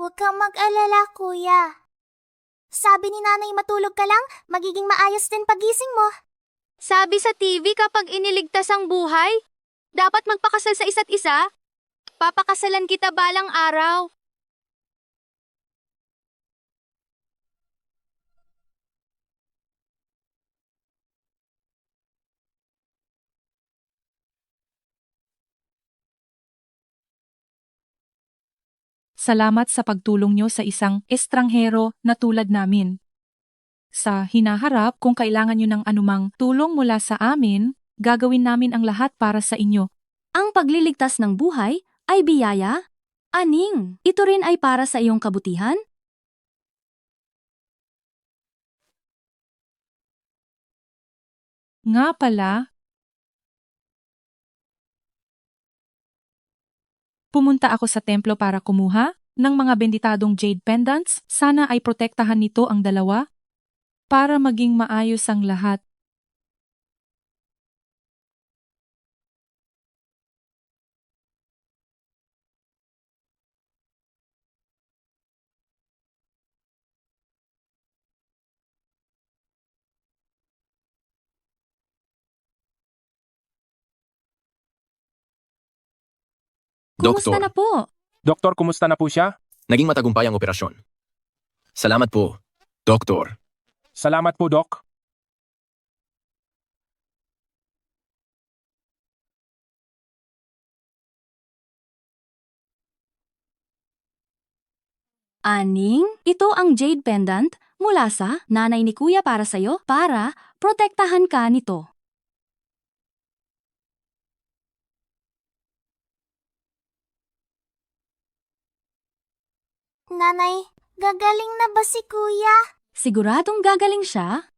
Huwag kang mag-alala, kuya. Sabi ni nanay matulog ka lang, magiging maayos din pagising mo. Sabi sa TV kapag iniligtas ang buhay, dapat magpakasal sa isa't isa. Papakasalan kita balang araw. Salamat sa pagtulong nyo sa isang estranghero na tulad namin. Sa hinaharap, kung kailangan nyo ng anumang tulong mula sa amin, gagawin namin ang lahat para sa inyo. Ang pagliligtas ng buhay ay biyaya? Aning, ito rin ay para sa iyong kabutihan? Nga pala, pumunta ako sa templo para kumuha ng mga benditadong jade pendants. Sana ay protektahan nito ang dalawa para maging maayos ang lahat. Kumusta Doktor. na po? Doktor, kumusta na po siya? Naging matagumpay ang operasyon. Salamat po, Doktor. Salamat po, Doc. Aning, ito ang jade pendant mula sa nanay ni kuya para sa'yo para protektahan ka nito. Nanay, gagaling na ba si kuya? Siguradong gagaling siya.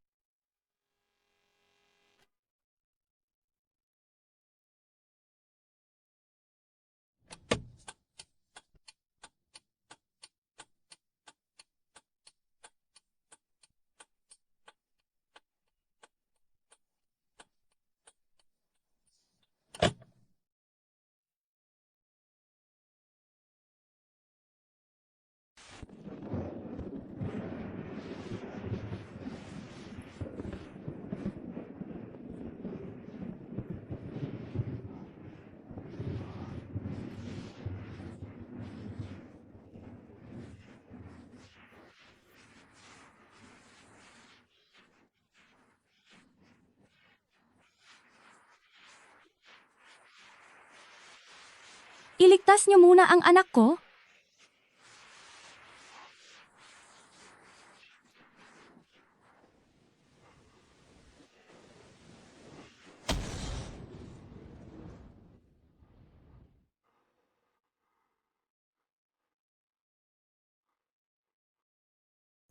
Iligtas niyo muna ang anak ko.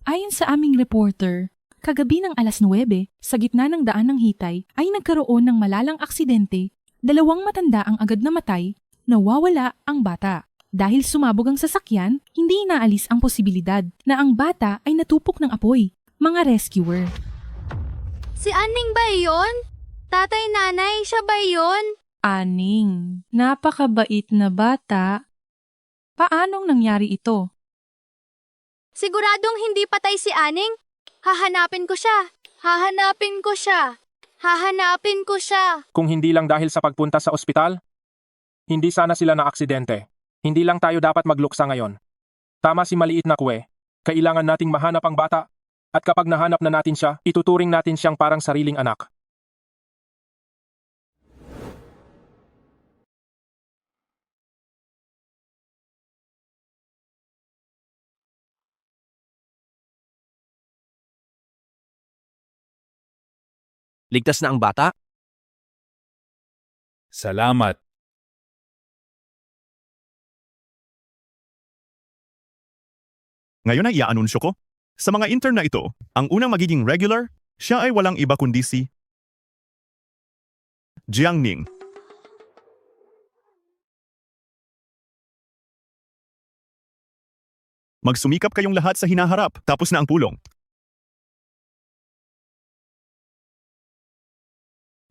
Ayon sa aming reporter, kagabi ng alas 9, sa gitna ng daan ng Hitay ay nagkaroon ng malalang aksidente. 2 matanda ang agad namatay, nawawala ang bata. Dahil sumabog ang sasakyan, hindi inaalis ang posibilidad na ang bata ay natupok ng apoy. Mga rescuer. Si Aning ba iyon? Tatay nanay, siya ba iyon? Aning, napakabait na bata. Paanong nangyari ito? Siguradong hindi patay si Aning. Hahanapin ko siya. Hahanapin ko siya. Hahanapin ko siya. Kung hindi lang dahil sa pagpunta sa ospital, hindi sana sila na aksidente. Hindi lang tayo dapat magluksa ngayon. Tama si maliit na kuwe. Kailangan nating mahanap ang bata. At kapag nahanap na natin siya, ituturing natin siyang parang sariling anak. Ligtas na ang bata? Salamat. Ngayon ay iaanunsyo ko. Sa mga intern na ito, ang unang magiging regular, siya ay walang iba kundi si Jiang Ning. Magsumikap kayong lahat sa hinaharap, tapos na ang pulong.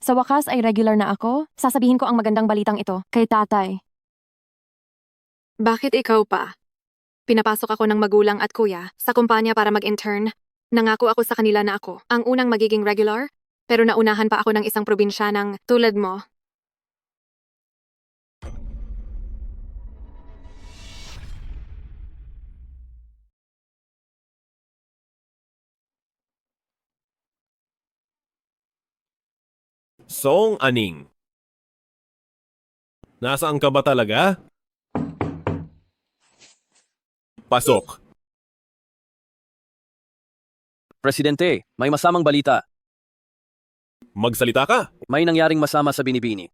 Sa wakas ay regular na ako. Sasabihin ko ang magandang balitang ito kay tatay. Bakit ikaw pa? Pinapasok ako ng magulang at kuya sa kumpanya para mag-intern. Nangako ako sa kanila na ako ang unang magiging regular, pero naunahan pa ako ng isang probinsyanang tulad mo. Song Aning. Nasaan ka ba talaga? Pasok. Presidente, may masamang balita. Magsalita ka. May nangyaring masama sa Binibini.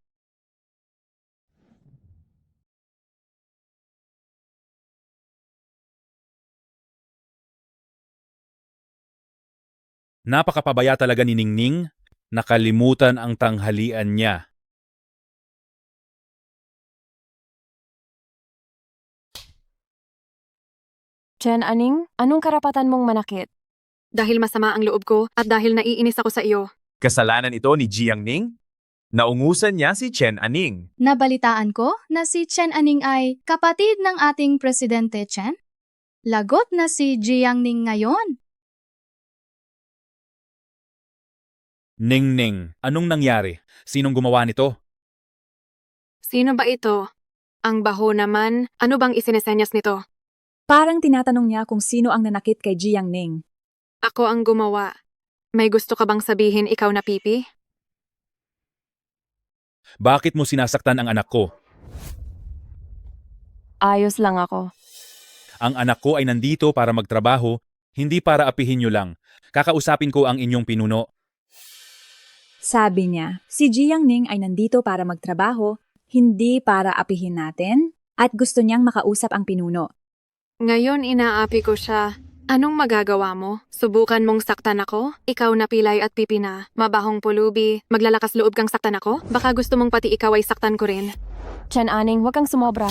Napakapabaya talaga ni Ningning, nakalimutan ang tanghalian niya. Chen Aning, anong karapatan mong manakit? Dahil masama ang loob ko at dahil naiinis ako sa iyo. Kasalanan ito ni Jiang Ning? Naungusan niya si Chen Aning. Nabalitaan ko na si Chen Aning ay kapatid ng ating Presidente Chen. Lagot na si Jiang Ning ngayon. Ningning, anong nangyari? Sinong gumawa nito? Sino ba ito? Ang baho naman, ano bang isinesenyas nito? Parang tinatanong niya kung sino ang nanakit kay Jiang Ning. Ako ang gumawa. May gusto ka bang sabihin ikaw na pipi? Bakit mo sinasaktan ang anak ko? Ayos lang ako. Ang anak ko ay nandito para magtrabaho, hindi para apihin niyo lang. Kakausapin ko ang inyong pinuno. Sabi niya, si Jiang Ning ay nandito para magtrabaho, hindi para apihin natin, at gusto niyang makausap ang pinuno. Ngayon inaapi ko siya. Anong magagawa mo? Subukan mong saktan ako? Ikaw na pilay at pipi na. Mabahong pulubi. Maglalakas loob kang saktan ako? Baka gusto mong pati ikaw ay saktan ko rin. Chen Aning, huwag kang sumobra.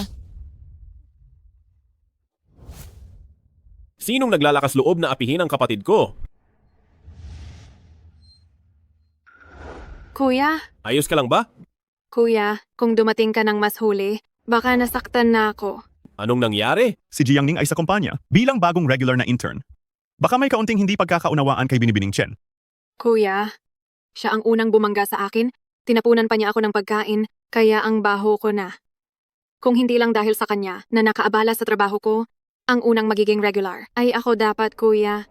Sinong naglalakas loob na apihin ang kapatid ko? Kuya? Ayos ka lang ba? Kuya, kung dumating ka ng mas huli, baka nasaktan na ako. Anong nangyari? Si Jiang Ning ay sa kumpanya bilang bagong regular na intern. Baka may kaunting hindi pagkakaunawaan kay Binibining Chen. Kuya, siya ang unang bumangga sa akin. Tinapunan pa niya ako ng pagkain, kaya ang baho ko na. Kung hindi lang dahil sa kanya na nakaabala sa trabaho ko, ang unang magiging regular ay ako dapat, kuya.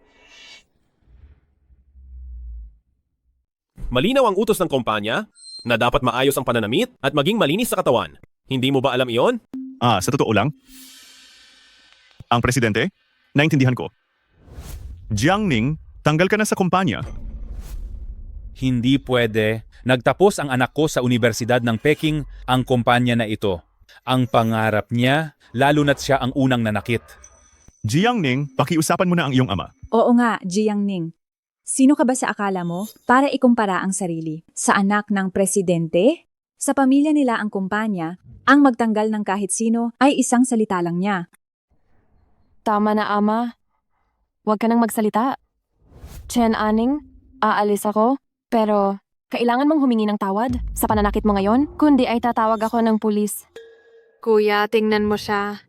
Malinaw ang utos ng kumpanya na dapat maayos ang pananamit at maging malinis sa katawan. Hindi mo ba alam iyon? Sa totoo lang, ang presidente, naintindihan ko. Jiang Ning, tanggal ka na sa kumpanya. Hindi pwede. Nagtapos ang anak ko sa Universidad ng Peking ang kumpanya na ito. Ang pangarap niya, lalo na't siya ang unang nanakit. Jiang Ning, pakiusapan mo na ang iyong ama. Oo nga, Jiang Ning. Sino ka ba sa akala mo para ikumpara ang sarili? Sa anak ng presidente? Sa pamilya nila ang kumpanya, ang magtanggal ng kahit sino ay isang salita lang niya. Tama na, Ama. Huwag ka nang magsalita. Chen Aning, aalis ako, pero kailangan mong humingi ng tawad sa pananakit mo ngayon, kundi ay tatawag ako ng pulis. Kuya, tingnan mo siya.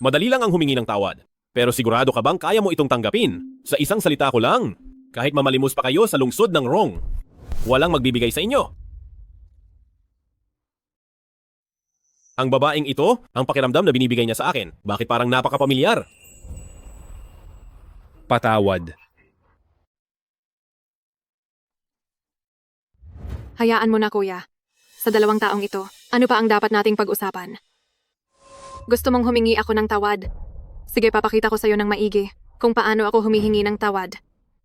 Madali lang ang humingi ng tawad. Pero sigurado ka bang kaya mo itong tanggapin? Sa isang salita ko lang, kahit mamalimos pa kayo sa lungsod ng Rong, walang magbibigay sa inyo. Ang babaeng ito, ang pakiramdam na binibigay niya sa akin. Bakit parang napakapamilyar? Patawad. Hayaan mo na, kuya. Sa 2 taong ito, ano pa ang dapat nating pag-usapan? Gusto mong humingi ako ng tawad? Sige, papakita ko sa'yo ng maigi kung paano ako humihingi ng tawad.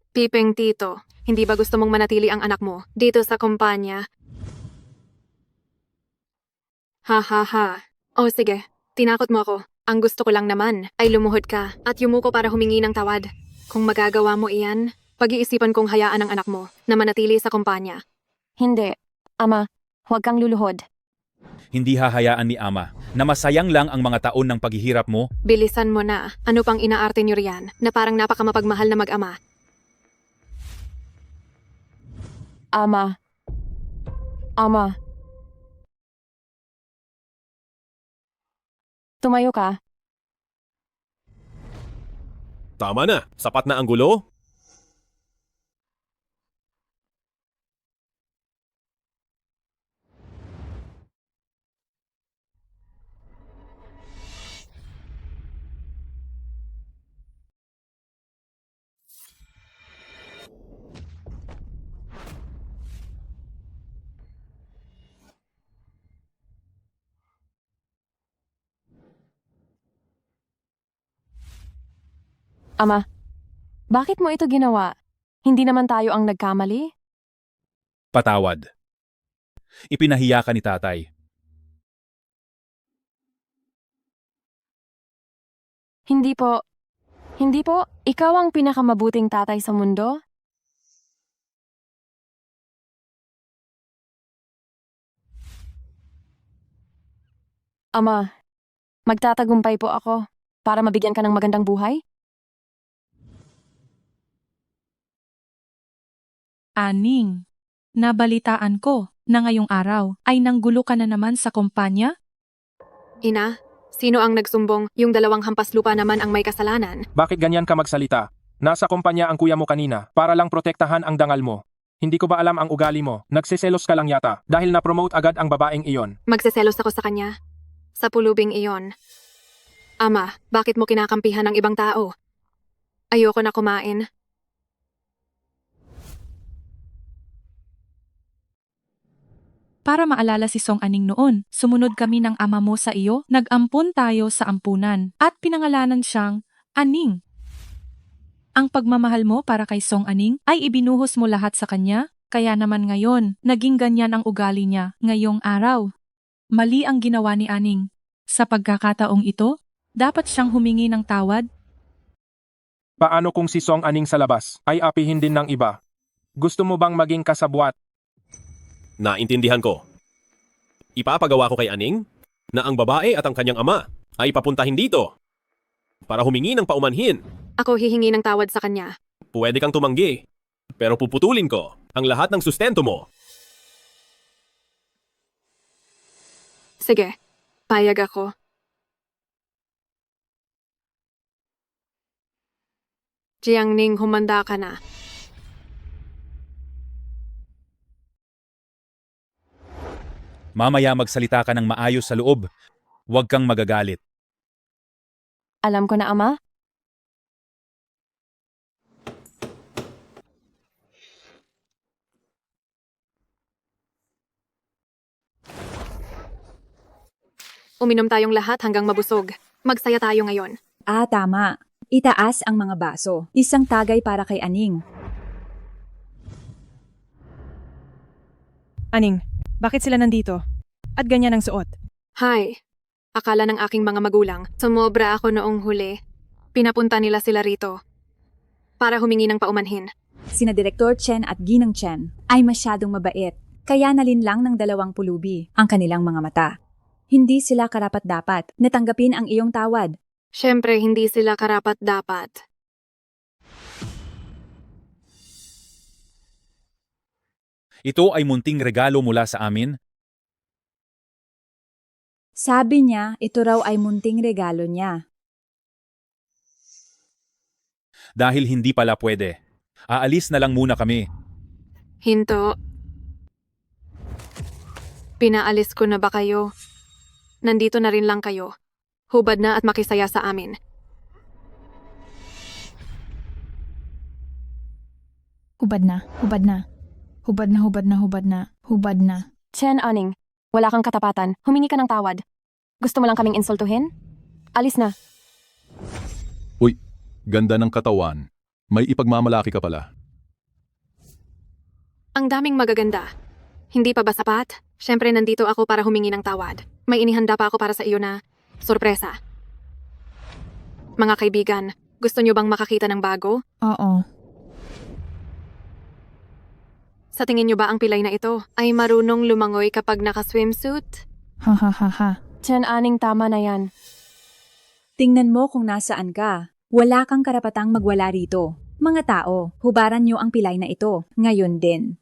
Pipeng Tito, hindi ba gusto mong manatili ang anak mo dito sa kumpanya? Ha ha ha. O sige, tinakot mo ako. Ang gusto ko lang naman ay lumuhod ka at yumuko para humingi ng tawad. Kung magagawa mo iyan, pag-iisipan kong hayaan ang anak mo na manatili sa kumpanya. Hindi. Ama, huwag kang luluhod. Hindi hahayaan ni Ama na masayang lang ang mga taon ng paghihirap mo. Bilisan mo na. Ano pang inaarte niyo riyan na parang napakamapagmahal na mag-ama? Ama. Ama. Tumayo ka. Tama na, sapat na ang gulo. Ama, bakit mo ito ginawa? Hindi naman tayo ang nagkamali? Patawad. Ipinahiya ka ni tatay. Hindi po. Hindi po. Ikaw ang pinakamabuting tatay sa mundo? Ama, magtatagumpay po ako para mabigyan ka ng magandang buhay? Aning, nabalitaan ko na ngayong araw ay nanggulo ka na naman sa kumpanya? Ina, sino ang nagsumbong? Yung 2 hampas lupa naman ang may kasalanan. Bakit ganyan ka magsalita? Nasa kumpanya ang kuya mo kanina para lang protektahan ang dangal mo. Hindi ko ba alam ang ugali mo? Nagsiselos ka lang yata dahil na-promote agad ang babaeng iyon. Magseselos ako sa kanya. Sa pulubing iyon. Ama, bakit mo kinakampihan ng ibang tao? Ayoko na kumain. Para maalala si Song Aning noon, sumunod kami ng ama mo sa iyo, nag-ampun tayo sa ampunan, at pinangalanan siyang Aning. Ang pagmamahal mo para kay Song Aning ay ibinuhos mo lahat sa kanya, kaya naman ngayon, naging ganyan ang ugali niya ngayong araw. Mali ang ginawa ni Aning. Sa pagkakataong ito, dapat siyang humingi ng tawad. Paano kung si Song Aning sa labas ay apihin din ng iba? Gusto mo bang maging kasabwat? Naintindihan ko. Ipapagawa ko kay Aning na ang babae at ang kanyang ama ay papuntahin dito para humingi ng paumanhin. Ako hihingi ng tawad sa kanya. Pwede kang tumanggi, pero puputulin ko ang lahat ng sustento mo. Sige, payag ako. Jiangning, humanda ka na. Mamaya magsalita ka ng maayos sa loob. Huwag kang magagalit. Alam ko na, Ama. Uminom tayong lahat hanggang mabusog. Magsaya tayo ngayon. Tama. Itaas ang mga baso. Isang tagay para kay Aning. Aning, bakit sila nandito? At ganyan ang suot? Hi. Akala ng aking mga magulang, sumobra ako noong huli. Pinapunta nila sila rito. Para humingi ng paumanhin. Sina Direktor Chen at Ginang Chen ay masyadong mabait. Kaya nalinlang ng 2 pulubi ang kanilang mga mata. Hindi sila karapat-dapat na tanggapin ang iyong tawad. Siyempre, hindi sila karapat-dapat. Ito ay munting regalo mula sa amin. Sabi niya, ito raw ay munting regalo niya. Dahil hindi pala pwede. Aalis na lang muna kami. Hinto. Pinaalis ko na ba kayo? Nandito na rin lang kayo. Hubad na at makisaya sa amin. Hubad na, hubad na. Hubad na, hubad na, hubad na, hubad na. Chen Aning, wala kang katapatan. Humingi ka ng tawad. Gusto mo lang kaming insultuhin? Alis na. Uy, ganda ng katawan. May ipagmamalaki ka pala. Ang daming magaganda. Hindi pa ba sapat? Siyempre nandito ako para humingi ng tawad. May inihanda pa ako para sa iyo na sorpresa. Mga kaibigan, gusto niyo bang makakita ng bago? Oo. Sa tingin niyo ba ang pilay na ito ay marunong lumangoy kapag naka-swimsuit? Ha ha ha ha. Chen Aning, tama na yan. Tingnan mo kung nasaan ka. Wala kang karapatang magwala rito. Mga tao, hubaran niyo ang pilay na ito. Ngayon din.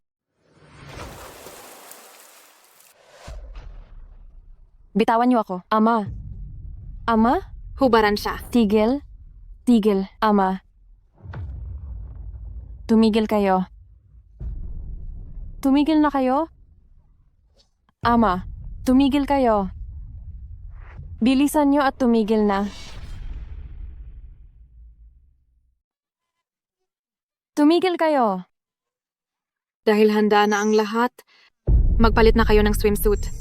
Bitawan niyo ako. Ama. Ama? Hubaran siya. Tigil. Tigil, Ama. Tumigil kayo. Tumigil na kayo? Ama, tumigil kayo. Bilisan niyo at tumigil na. Tumigil kayo. Dahil handa na ang lahat, magpalit na kayo ng swimsuit.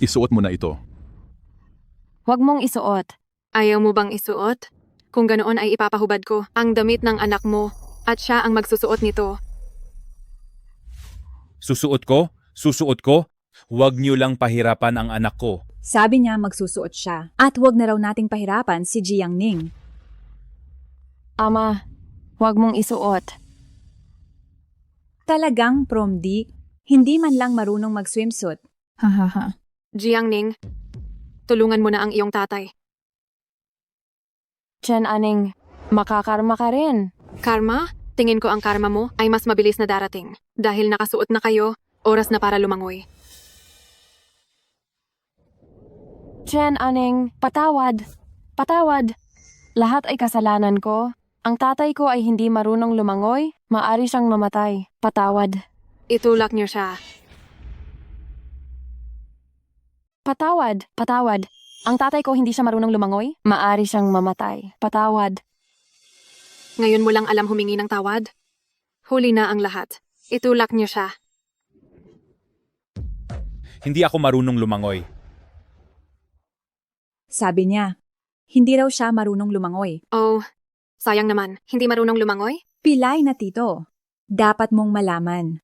Isuot mo na ito. Huwag mong isuot. Ayaw mo bang isuot? Kung ganoon ay ipapahubad ko ang damit ng anak mo at siya ang magsusuot nito. Susuot ko? Susuot ko? Huwag niyo lang pahirapan ang anak ko. Sabi niya magsusuot siya. At huwag na raw nating pahirapan si Jiang Ning. Ama, huwag mong isuot. Talagang prom di, hindi man lang marunong mag-swimsuit. Ha ha ha. Jiangning, tulungan mo na ang iyong tatay. Chen Aning, makakarma ka rin. Karma? Tingin ko ang karma mo ay mas mabilis na darating. Dahil nakasuot na kayo, oras na para lumangoy. Chen Aning, patawad. Patawad. Lahat ay kasalanan ko. Ang tatay ko ay hindi marunong lumangoy. Maari siyang mamatay. Patawad. Itulak niyo siya. Patawad. Patawad. Ang tatay ko hindi siya marunong lumangoy. Maari siyang mamatay. Patawad. Ngayon mo lang alam humingi ng tawad? Huli na ang lahat. Itulak niyo siya. Hindi ako marunong lumangoy. Sabi niya, hindi raw siya marunong lumangoy. Oh, sayang naman. Hindi marunong lumangoy? Pilay na tito. Dapat mong malaman.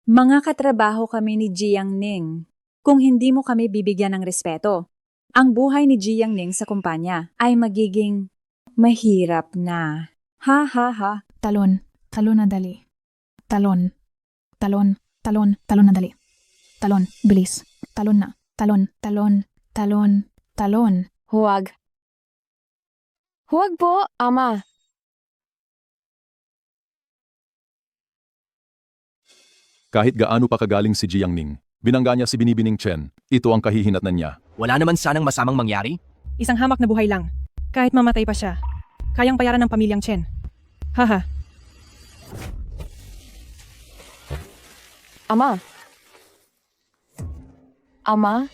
Mga katrabaho kami ni Jiang Ning. Kung hindi mo kami bibigyan ng respeto, ang buhay ni Jiang Ning sa kumpanya ay magiging mahirap na. Ha ha ha. Talon. Talon na dali. Talon. Talon. Talon. Talon na dali. Talon. Bilis. Talon na. Talon. Talon. Talon. Talon. Huwag. Huwag po, Ama. Kahit gaano pa kagaling si Jiang Ning, binangga niya si Binibining Chen. Ito ang kahihinatnan niya. Wala naman sanang masamang mangyari? Isang hamak na buhay lang. Kahit mamatay pa siya, kayang bayaran ng pamilyang Chen. Haha. Ama. Ama.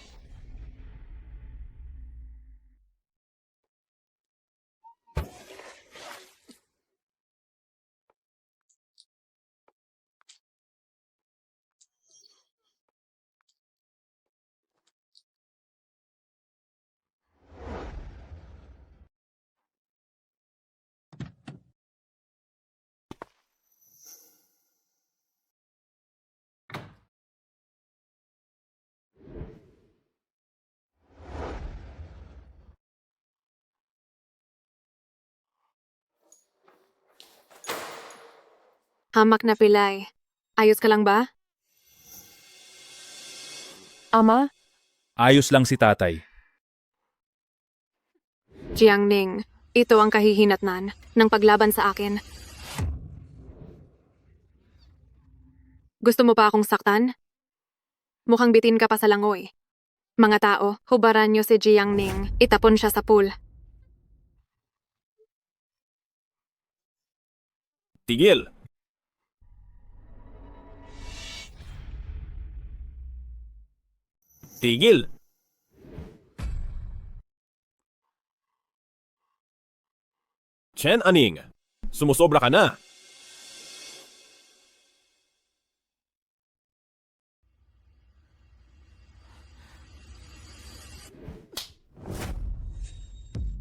Hamak na pilay. Ayos ka lang ba? Ama. Ayos lang si tatay. Jiangning, ito ang kahihinatnan ng paglaban sa akin. Gusto mo pa akong saktan? Mukhang bitin ka pa sa langoy. Mga tao, hubaran niyo si Jiangning. Itapon siya sa pool. Tigil! Tigil! Chen Aning, sumusobra ka na.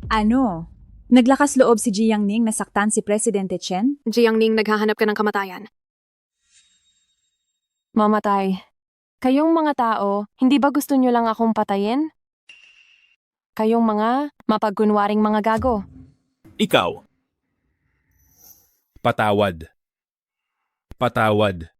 Ano? Naglakas loob si Jiang Ning na saktan si Presidente Chen? Jiangning, naghahanap ka ng kamatayan. Mamatay. Kayong mga tao, hindi ba gusto nyo lang akong patayin? Kayong mga mapagkunwaring mga gago. Ikaw. Patawad. Patawad.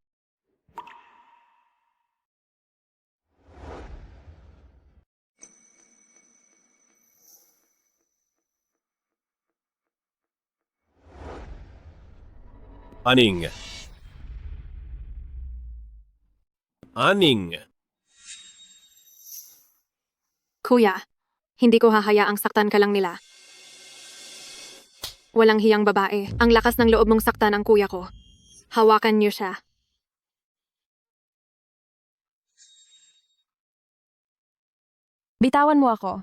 Aning. Aning. Kuya, hindi ko hahayaang saktan ka lang nila. Walang hiyang babae. Ang lakas ng loob mong saktan ang kuya ko. Hawakan niyo siya. Bitawan mo ako.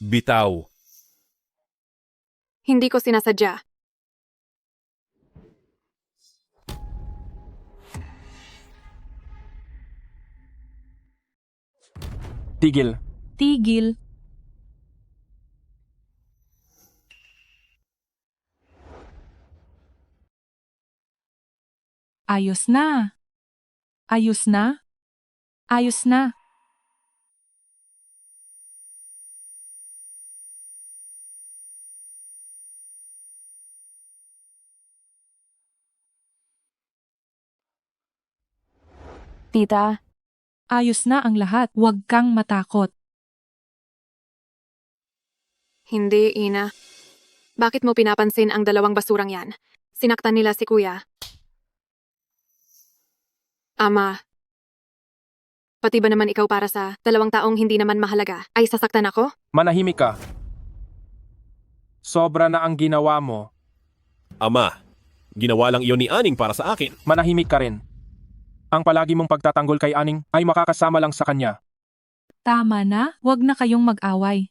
Bitaw. Hindi ko sinasadya. Tigil. Tigil. Ayos na. Ayos na. Ayos na. Tita, Ayos na ang lahat. Huwag kang matakot. Hindi, Ina. Bakit mo pinapansin ang dalawang basurang yan? Sinaktan nila si kuya. Ama, pati ba naman ikaw para sa 2 taong hindi naman mahalaga ay sasaktan ako? Manahimik ka. Sobra na ang ginawa mo. Ama, ginawa lang iyon ni Aning para sa akin. Manahimik ka rin. Ang palagi mong pagtatanggol kay Aning ay makakasama lang sa kanya. Tama na, huwag na kayong mag-away.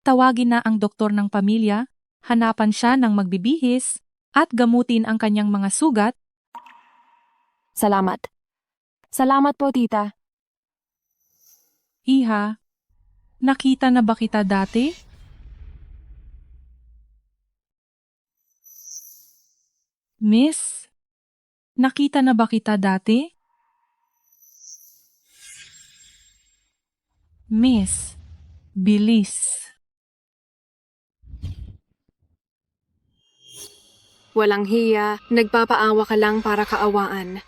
Tawagin na ang doktor ng pamilya, hanapan siya ng magbibihis, at gamutin ang kanyang mga sugat. salamat. Salamat po, tita. Iha, nakita na ba kita dati? Miss, nakita na ba kita dati? Miss, bilis. Walang hiya, nagpapaawa ka lang para kaawaan.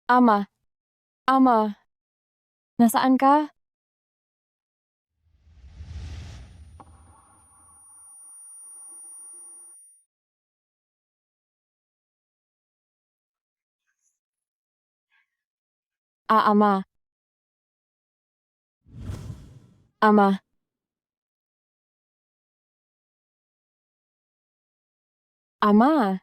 Ama. Ama. Nasaan ka? Ama. Ama. Ama.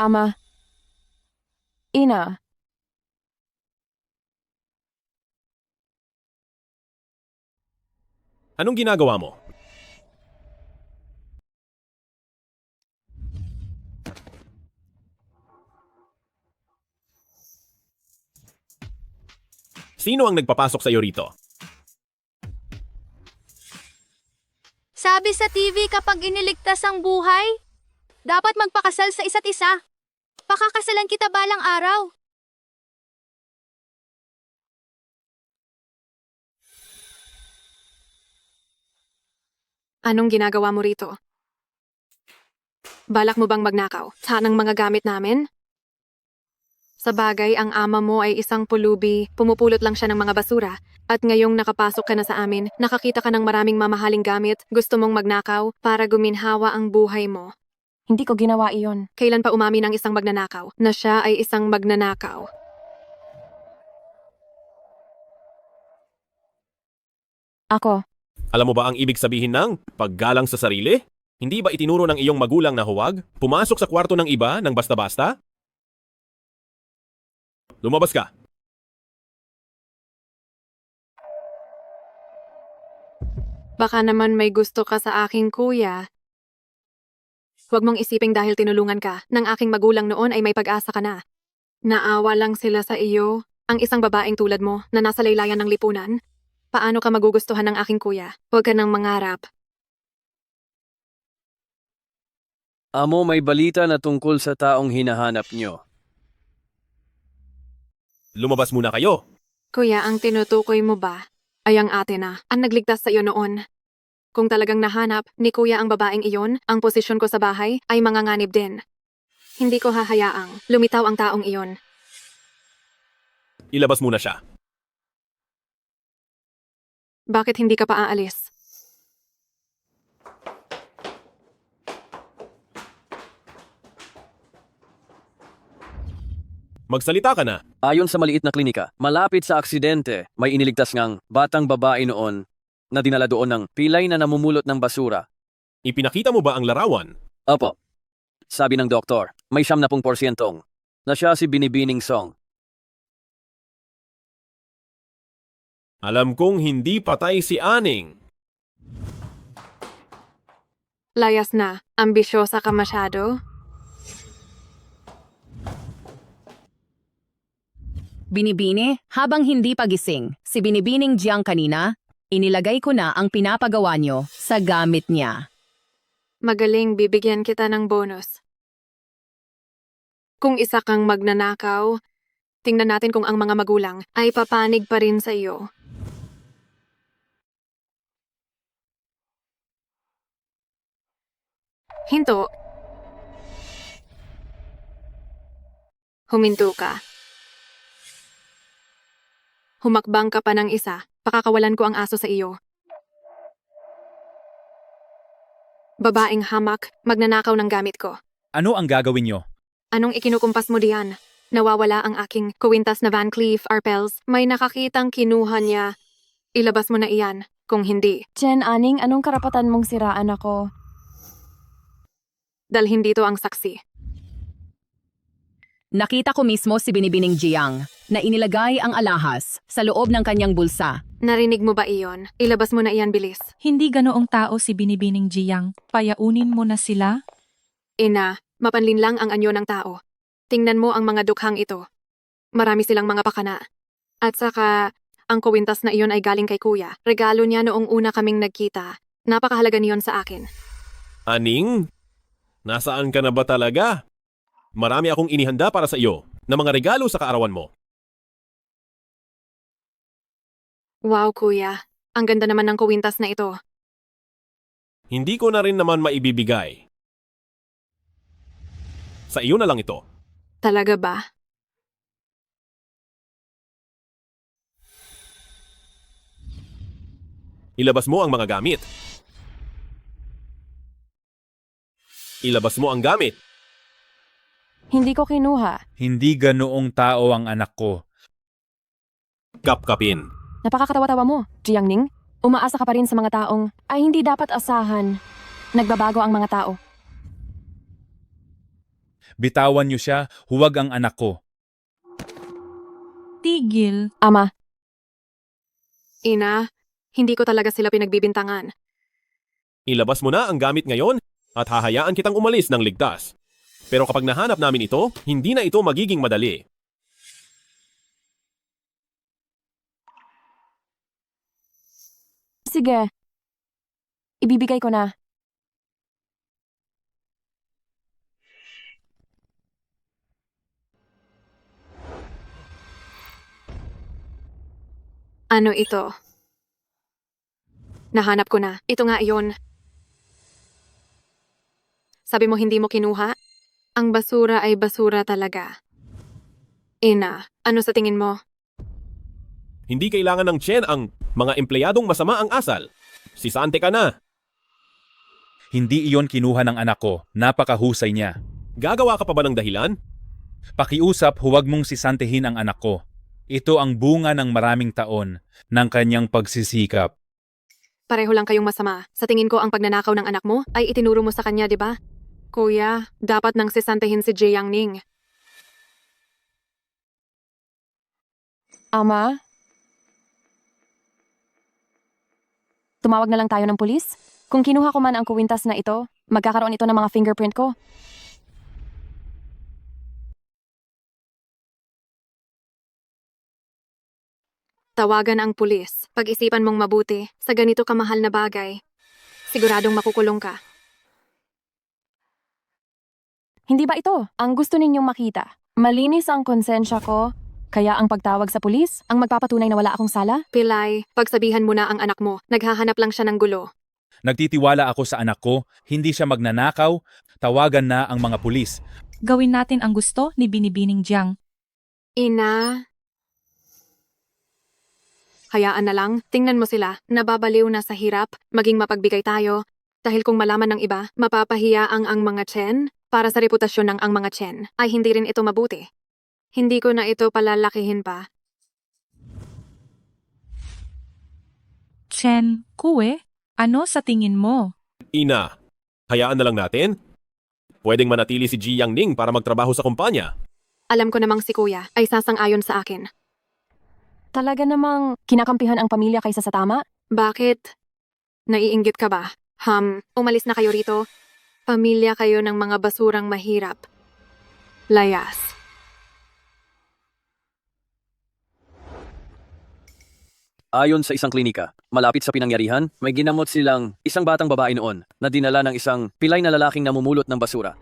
Ama. Ina. Anong ginagawa mo? Sino ang nagpapasok sa iyo rito? Sabi sa TV kapag iniligtas ang buhay, dapat magpakasal sa isa't isa. Pakakasalan kita balang araw. Anong ginagawa mo rito? Balak mo bang magnakaw sa ng mga gamit namin? Sa bagay, ang ama mo ay isang pulubi, pumupulot lang siya ng mga basura. At ngayong nakapasok ka na sa amin, nakakita ka ng maraming mamahaling gamit, gusto mong magnakaw para guminhawa ang buhay mo. Hindi ko ginawa iyon. Kailan pa umamin ang isang magnanakaw na siya ay isang magnanakaw? Ako. Alam mo ba ang ibig sabihin ng paggalang sa sarili? Hindi ba itinuro ng iyong magulang na huwag pumasok sa kwarto ng iba ng basta-basta? Lumabas ka. Baka naman may gusto ka sa aking kuya. Huwag mong isiping dahil tinulungan ka ng aking magulang noon ay may pag-asa ka na. Naawa lang sila sa iyo, ang isang babaeng tulad mo na nasa laylayan ng lipunan. Paano ka magugustuhan ng aking kuya? Huwag ka nang mangarap. Amo, may balita na tungkol sa taong hinahanap nyo. Lumabas muna kayo. Kuya, ang tinutukoy mo ba ay ang ate na ang nagligtas sa iyo noon? Kung talagang nahanap ni kuya ang babaeng iyon, ang posisyon ko sa bahay ay manganganib din. Hindi ko hahayaang lumitaw ang taong iyon. Ilabas muna siya. Bakit hindi ka pa aalis? Magsalita ka na. Ayon sa maliit na klinika, malapit sa aksidente, may iniligtas ngang batang babae noon na dinala doon ng pilay na namumulot ng basura. Ipinakita mo ba ang larawan? Opo. Sabi ng doktor, may 70% na siya si Binibining Song. Alam kong hindi patay si Aning. Layas na, ambisyosa ka masyado. Binibini, habang hindi pagising, si Binibining Jiang kanina, inilagay ko na ang pinapagawa nyo sa gamit niya. Magaling, bibigyan kita ng bonus. Kung isa kang magnanakaw, tingnan natin kung ang mga magulang ay papanig pa rin sa iyo. Hinto. Huminto ka. Humakbang ka pa ng isa, pakakawalan ko ang aso sa iyo. Babaeng hamak, magnanakaw ng gamit ko. Ano ang gagawin nyo? Anong ikinukumpas mo diyan? Nawawala ang aking kuwintas na Van Cleef Arpels. May nakakitang kinuha niya. Ilabas mo na iyan, kung hindi. Chen Aning, anong karapatan mong siraan ako? Dalhin dito ang saksi. Nakita ko mismo si Binibining Jiang na inilagay ang alahas sa loob ng kanyang bulsa. Narinig mo ba iyon? Ilabas mo na iyan, bilis. Hindi ganoong tao si Binibining Jiang. Payaunin mo na sila. Ina, mapanlin lang ang anyo ng tao. Tingnan mo ang mga dukhang ito. Marami silang mga pakana. At saka, ang kuwintas na iyon ay galing kay kuya. Regalo niya noong una kaming nagkita. Napakahalaga niyon sa akin. Aning? Nasaan ka na ba talaga? Marami akong inihanda para sa iyo na mga regalo sa kaarawan mo. Wow, kuya. Ang ganda naman ng kuwintas na ito. Hindi ko na rin naman maibibigay. Sa iyo na lang ito. Talaga ba? Ilabas mo ang mga gamit. Ilabas mo ang gamit. Hindi ko kinuha. Hindi ganoong tao ang anak ko. Kapkapin. Napakakatawa-tawa mo, Jiang Ning. Umaasa ka pa rin sa mga taong ay hindi dapat asahan. Nagbabago ang mga tao. Bitawan niyo siya, huwag ang anak ko. Tigil. Ama. Ina, hindi ko talaga sila pinagbibintangan. Ilabas mo na ang gamit ngayon at hahayaan kitang umalis ng ligtas. Pero kapag nahanap namin ito, hindi na ito magiging madali. Sige. Ibibigay ko na. Ano ito? Nahanap ko na. Ito nga iyon. Sabi mo hindi mo kinuha? Ang basura ay basura talaga. Ina, ano sa tingin mo? Hindi kailangan ng Chen ang mga empleyadong masama ang asal. Sisante ka na. Hindi iyon kinuha ng anak ko. Napakahusay niya. Gagawa ka pa ba ng dahilan? Pakiusap, huwag mong sisantehin ang anak ko. Ito ang bunga ng maraming taon ng kanyang pagsisikap. Pareho lang kayong masama. Sa tingin ko ang pagnanakaw ng anak mo ay itinuro mo sa kanya, di ba? Kuya, dapat nang sisantehin si Jiang Ning. Ama? Tumawag na lang tayo ng pulis? Kung kinuha ko man ang kuwintas na ito, magkakaroon ito ng mga fingerprint ko. Tawagan ang pulis. Pag-isipan mong mabuti, sa ganito kamahal na bagay, siguradong makukulong ka. Hindi ba ito ang gusto ninyong makita? Malinis ang konsensya ko, kaya ang pagtawag sa pulis ang magpapatunay na wala akong sala? Pilay, pagsabihan mo na ang anak mo, naghahanap lang siya ng gulo. Nagtitiwala ako sa anak ko, hindi siya magnanakaw, tawagan na ang mga pulis. Gawin natin ang gusto ni Binibining Jiang. Ina, hayaan na lang, tingnan mo sila, nababaliw na sa hirap, maging mapagbigay tayo. Dahil kung malaman ng iba, mapapahiya ang mga Chen, para sa reputasyon ng ang mga Chen, ay hindi rin ito mabuti. Hindi ko na ito palalakihin pa. Chen, Kue, ano sa tingin mo? Ina, hayaan na lang natin. Pwedeng manatili si Ji Yangning para magtrabaho sa kumpanya. Alam ko namang si Kuya ay sasang-ayon sa akin. Talaga namang kinakampihan ang pamilya kaysa sa tama? Bakit? Naiinggit ka ba? Umalis na kayo rito. Pamilya kayo ng mga basurang mahirap. Layas. Ayon sa isang klinika, malapit sa pinangyarihan, may ginamot silang isang batang babae noon na dinala ng isang pilay na lalaking namumulot ng basura.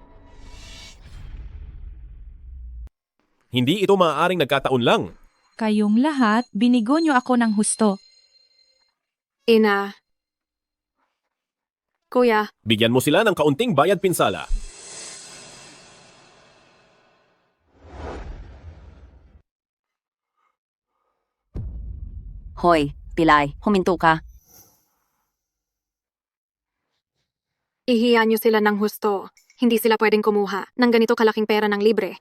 Hindi ito maaaring nagkataon lang. Kayong lahat, binigo niyo ako ng husto. Ina. Kuya, Bigyan mo sila ng kaunting bayad pinsala. Hoy, Pilay, huminto ka. ihiya niyo sila ng husto. Hindi sila pwedeng kumuha ng ganito kalaking pera ng libre.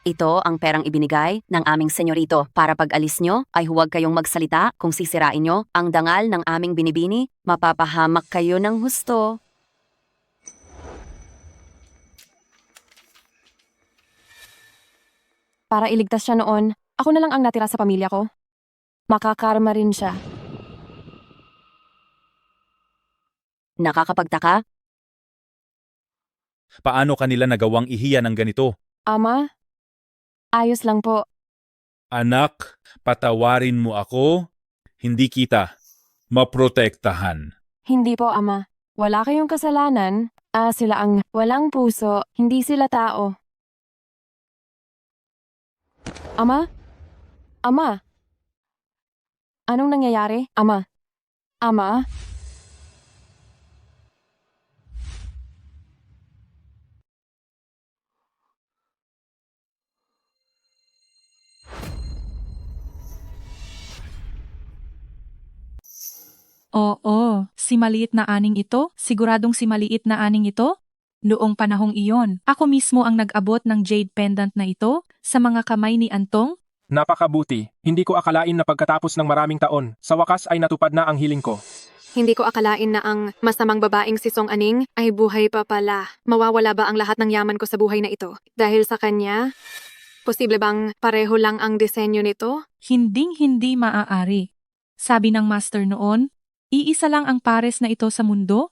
Ito ang perang ibinigay ng aming senyorito para pag alis nyo ay huwag kayong magsalita kung sisirain nyo ang dangal ng aming binibini, mapapahamak kayo ng husto. Para iligtas siya noon, ako na lang ang natira sa pamilya ko. Makakarma rin siya. Nakakapagtaka? Paano kanila nagawang ihiya ng ganito? Ama, ayos lang po. Anak, patawarin mo ako, hindi kita maprotektahan. Hindi po, Ama. Wala kayong kasalanan. Sila ang walang puso, hindi sila tao. Ama? Ama? Anong nangyayari? Ama? Ama? Oo, si maliit na aning ito? Siguradong si maliit na aning ito? Noong panahong iyon, ako mismo ang nag-abot ng jade pendant na ito sa mga kamay ni Antong. Napakabuti. Hindi ko akalain na pagkatapos ng maraming taon, sa wakas ay natupad na ang hiling ko. Hindi ko akalain na ang masamang babaeng si Song Aning ay buhay pa pala. Mawawala ba ang lahat ng yaman ko sa buhay na ito? Dahil sa kanya? Posible bang pareho lang ang disenyo nito? Hinding-hindi maaari. Sabi ng master noon, iisa lang ang pares na ito sa mundo.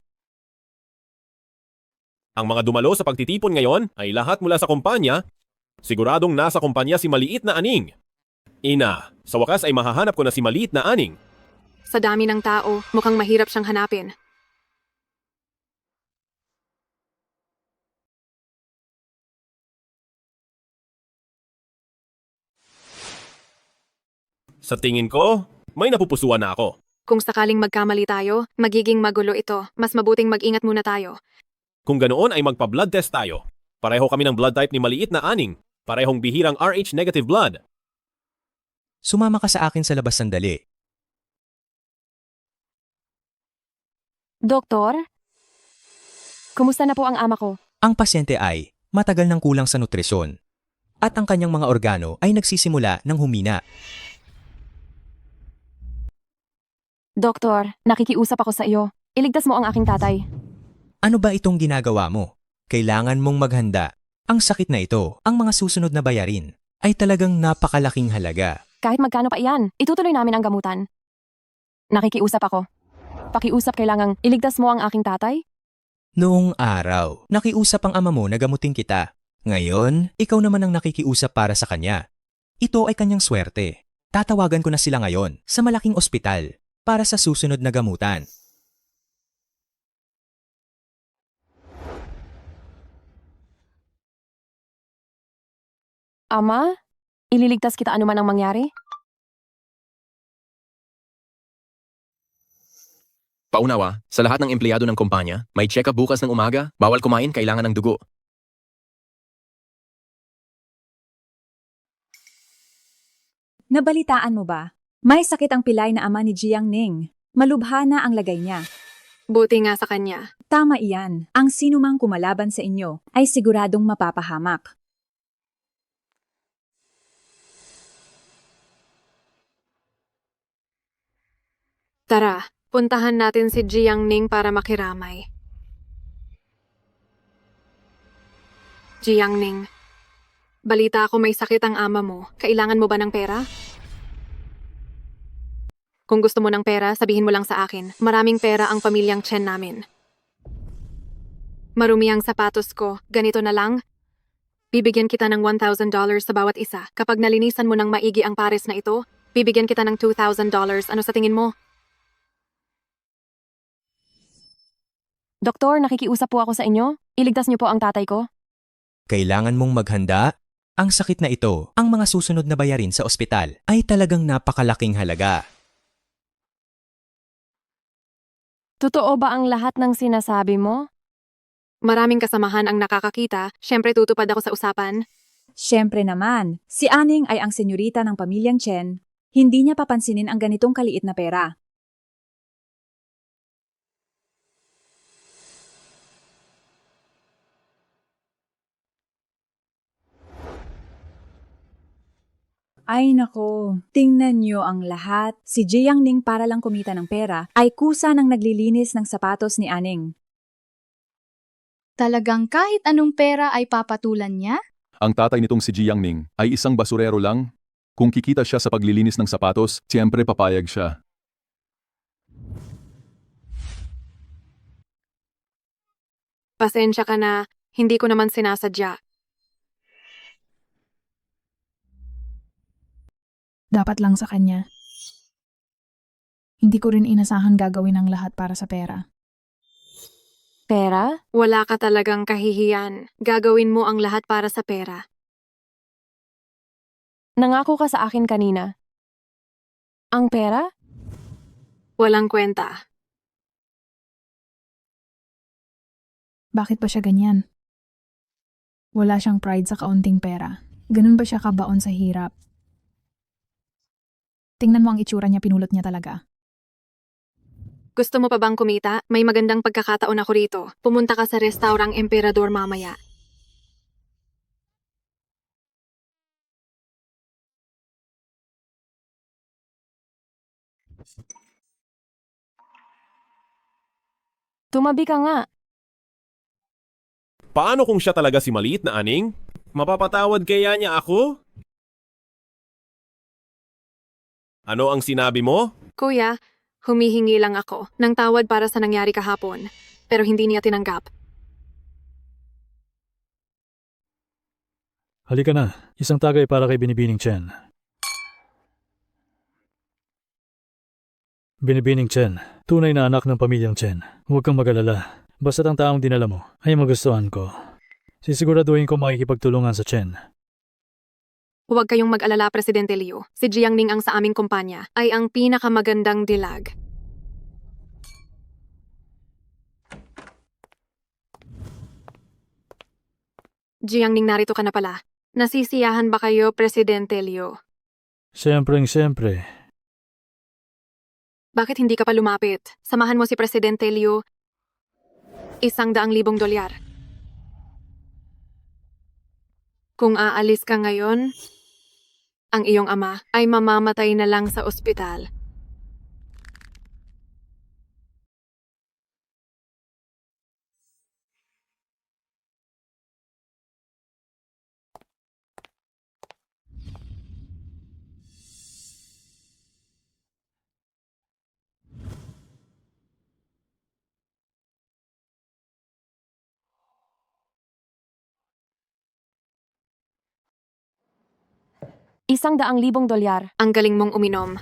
Ang mga dumalo sa pagtitipon ngayon ay lahat mula sa kumpanya. Siguradong nasa kumpanya si Maliit na Aning. Ina, sa wakas ay mahahanap ko na si Maliit na Aning. Sa dami ng tao, mukhang mahirap siyang hanapin. Sa tingin ko, may napupusuan na ako. Kung sakaling magkamali tayo, magiging magulo ito. Mas mabuting mag-ingat muna tayo. Kung ganoon ay magpa-blood test tayo. Pareho kami ng blood type ni Maliit na Aning. Parehong bihirang RH negative blood. Sumama ka sa akin sa labas sandali. Doktor? Kumusta na po ang ama ko? Ang pasyente ay matagal nang kulang sa nutrisyon at ang kanyang mga organo ay nagsisimula ng humina. Doktor, nakikiusap ako sa iyo. Iligtas mo ang aking tatay. Ano ba itong ginagawa mo? Kailangan mong maghanda. Ang sakit na ito, ang mga susunod na bayarin, ay talagang napakalaking halaga. Kahit magkano pa iyan, itutuloy namin ang gamutan. Nakikiusap ako. pakiusap kailangang iligtas mo ang aking tatay? Noong araw, nakiusap ang ama mo na gamutin kita. Ngayon, ikaw naman ang nakikiusap para sa kanya. Ito ay kanyang swerte. Tatawagan ko na sila ngayon sa malaking ospital para sa susunod na gamutan. Ama, ililigtas kita anuman ang mangyari? Paunawa, sa lahat ng empleyado ng kumpanya, may check-up bukas ng umaga, bawal kumain, kailangan ng dugo. Nabalitaan mo ba? May sakit ang pilay na ama ni Jiang Ning. Malubha na ang lagay niya. Buti nga sa kanya. Tama iyan. Ang sinumang kumalaban sa inyo ay siguradong mapapahamak. Tara, puntahan natin si Jiang Ning para makiramay. Jiang Ning, balita ako may sakit ang ama mo. Kailangan mo ba ng pera? Kung gusto mo ng pera, sabihin mo lang sa akin. Maraming pera ang pamilyang Chen namin. Marumi ang sapatos ko. Ganito na lang. Bibigyan kita ng $1,000 sa bawat isa. Kapag nalinisan mo ng maigi ang pares na ito, bibigyan kita ng $2,000. Ano sa tingin mo? Doktor, nakikiusap po ako sa inyo. Iligtas niyo po ang tatay ko. Kailangan mong maghanda. Ang sakit na ito, ang mga susunod na bayarin sa ospital, ay talagang napakalaking halaga. Totoo ba ang lahat ng sinasabi mo? Maraming kasamahan ang nakakakita. Siyempre tutupad ako sa usapan. Siyempre naman, si Aning ay ang senyorita ng pamilyang Chen. Hindi niya papansinin ang ganitong kaliit na pera. Ay nako, tingnan niyo ang lahat. Si Jiang Ning para lang kumita ng pera ay kusa ng naglilinis ng sapatos ni Aning. Talagang kahit anong pera ay papatulan niya? Ang tatay nitong si Jiang Ning ay isang basurero lang. Kung kikita siya sa paglilinis ng sapatos, siyempre papayag siya. Pasensya ka na, hindi ko naman sinasadya. Dapat lang sa kanya. Hindi ko rin inasahan gagawin ang lahat para sa pera. Pera? Wala ka talagang kahihiyan. Gagawin mo ang lahat para sa pera. Nangako ka sa akin kanina. Ang pera? Walang kwenta. Bakit ba siya ganyan? Wala siyang pride sa kaunting pera. Ganun ba siya kabaon sa hirap? Tingnan mo ang itsura niya, pinulot niya talaga. Gusto mo pa bang kumita? May magandang pagkakataon ako rito. Pumunta ka sa restaurang Emperador mamaya. Tumabi ka nga. Paano kung siya talaga si maliit na Aning? Mapapatawad kaya niya ako? Ano ang sinabi mo? Kuya, humihingi lang ako ng tawad para sa nangyari kahapon. Pero hindi niya tinanggap. Halika na, isang tagay para kay Binibining Chen. Binibining Chen, tunay na anak ng pamilyang Chen. Huwag kang mag-alala. Basta't ang taong dinala mo ay magustuhan ko. Sisiguraduhin ko makikipagtulungan sa Chen. Huwag kayong mag-alala, Presidente Liu. Si Jiang Ning ang sa aming kumpanya ay ang pinakamagandang dilag. Jiang Ning, narito ka na pala. Nasisiyahan ba kayo, Presidente Liu? Siyempre. Bakit hindi ka pa lumapit? Samahan mo si Presidente Liu. $100,000. Kung aalis ka ngayon, ang iyong ama ay mamamatay na lang sa ospital. $100,000. Ang galing mong uminom.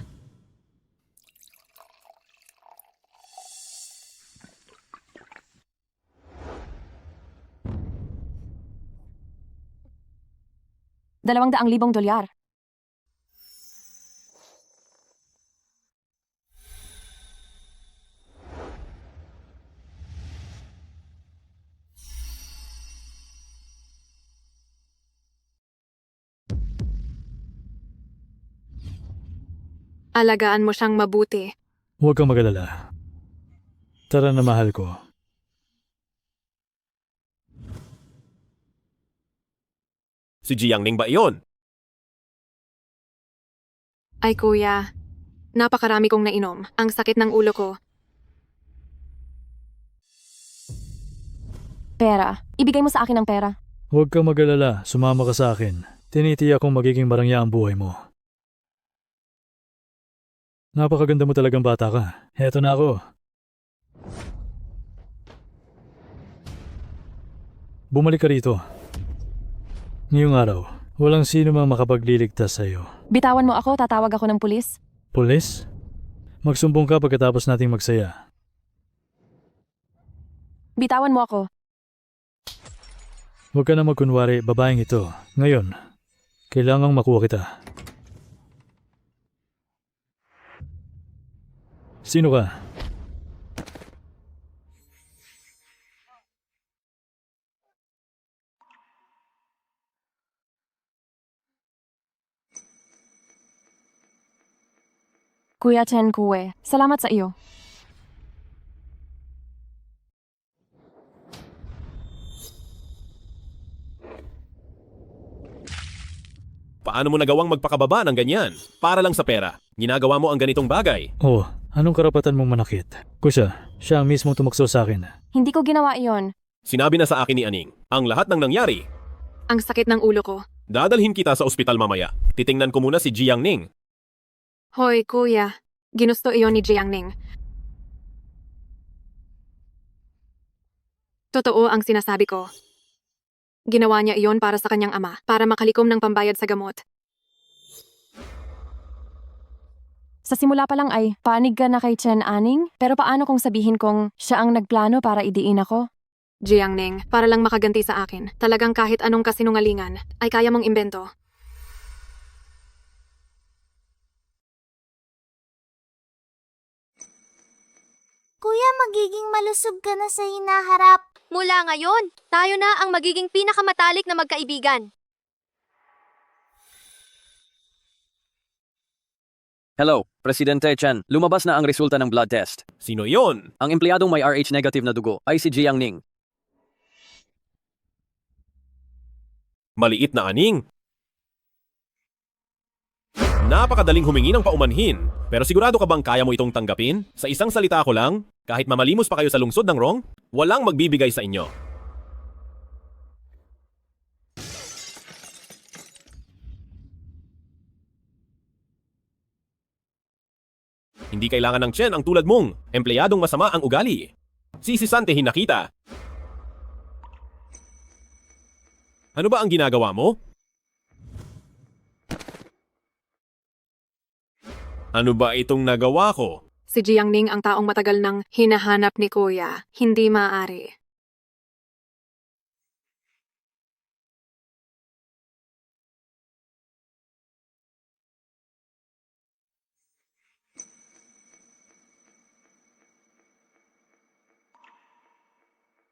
$200,000. Alagaan mo siyang mabuti. Huwag kang magalala. Tara na, mahal ko. Si Jiangning ba iyon? Ay kuya, napakarami kong nainom. Ang sakit ng ulo ko. Pera. Ibigay mo sa akin ang pera. Huwag kang magalala, sumama ka sa akin. Tinitiyak kong magiging marangya ang buhay mo. Napakaganda mo talagang bata ka. Heto na ako. Bumalik ka rito. Ngayong araw, walang sino mang makapagliligtas sa iyo. Bitawan mo ako, tatawag ako ng pulis. Pulis? Magsumbong ka pagkatapos nating magsaya. Bitawan mo ako. Huwag ka na magkunwari, babaeng ito. Ngayon, kailangang makuha kita. Sino ka? Kuya Chen Kue, salamat sa iyo. Paano mo nagawang magpakababa ng ganyan? Para lang sa pera. Ginagawa mo ang ganitong bagay. Oh, anong karapatan mong manakit? Kusya, siya ang mismong tumakso sa akin. Hindi ko ginawa iyon. Sinabi na sa akin ni Aning, ang lahat ng nangyari. Ang sakit ng ulo ko. Dadalhin kita sa ospital mamaya. Titingnan ko muna si Jiangning. Hoy kuya, ginusto iyon ni Jiangning. Totoo ang sinasabi ko. Ginawa niya iyon para sa kanyang ama, para makalikom ng pambayad sa gamot. Sa simula pa lang ay panig ka na kay Chen Aning, pero paano kung sabihin kong siya ang nagplano para idiin ako? Jiangning, para lang makaganti sa akin. Talagang kahit anong kasinungalingan ay kaya mong imbento. Kuya, magiging malusog ka na sa hinaharap. Mula ngayon, tayo na ang magiging pinakamatalik na magkaibigan. Hello, Presidente Chen. Lumabas na ang resulta ng blood test. Sino yon? Ang empleyadong may RH negative na dugo ay si Jiangning. Maliit na Aning. Napakadaling humingi ng paumanhin. Pero sigurado ka bang kaya mo itong tanggapin? Sa isang salita ko lang, kahit mamalimos pa kayo sa lungsod ng Rong, walang magbibigay sa inyo. Hindi kailangan ng Chen ang tulad mong empleyadong masama ang ugali. Sisisantehin na kita. Ano ba ang ginagawa mo? Ano ba itong nagawa ko? Si Jiangning ang taong matagal nang hinahanap ni kuya. Hindi maaari.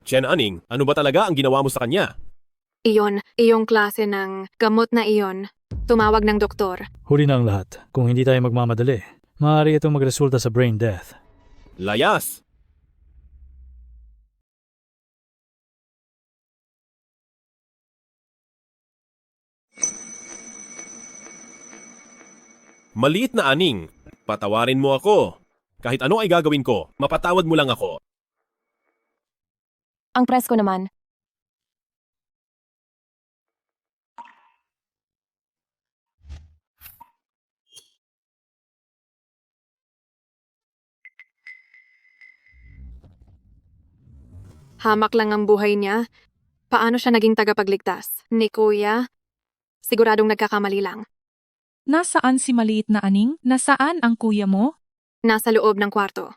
Chen Aning, ano ba talaga ang ginawa mo sa kanya? Iyong klase ng gamot na iyon. Tumawag ng doktor. Huli na ang lahat. Kung hindi tayo magmamadali, maaari itong magresulta sa brain death. Layas! Maliit na Aning, patawarin mo ako. Kahit ano ay gagawin ko, mapatawad mo lang ako. Ang presko naman. Hamak lang ang buhay niya. Paano siya naging tagapagligtas? Ni kuya? Siguradong nagkakamali lang. Nasaan si maliit na aning? Nasaan ang kuya mo? Nasa loob ng kwarto.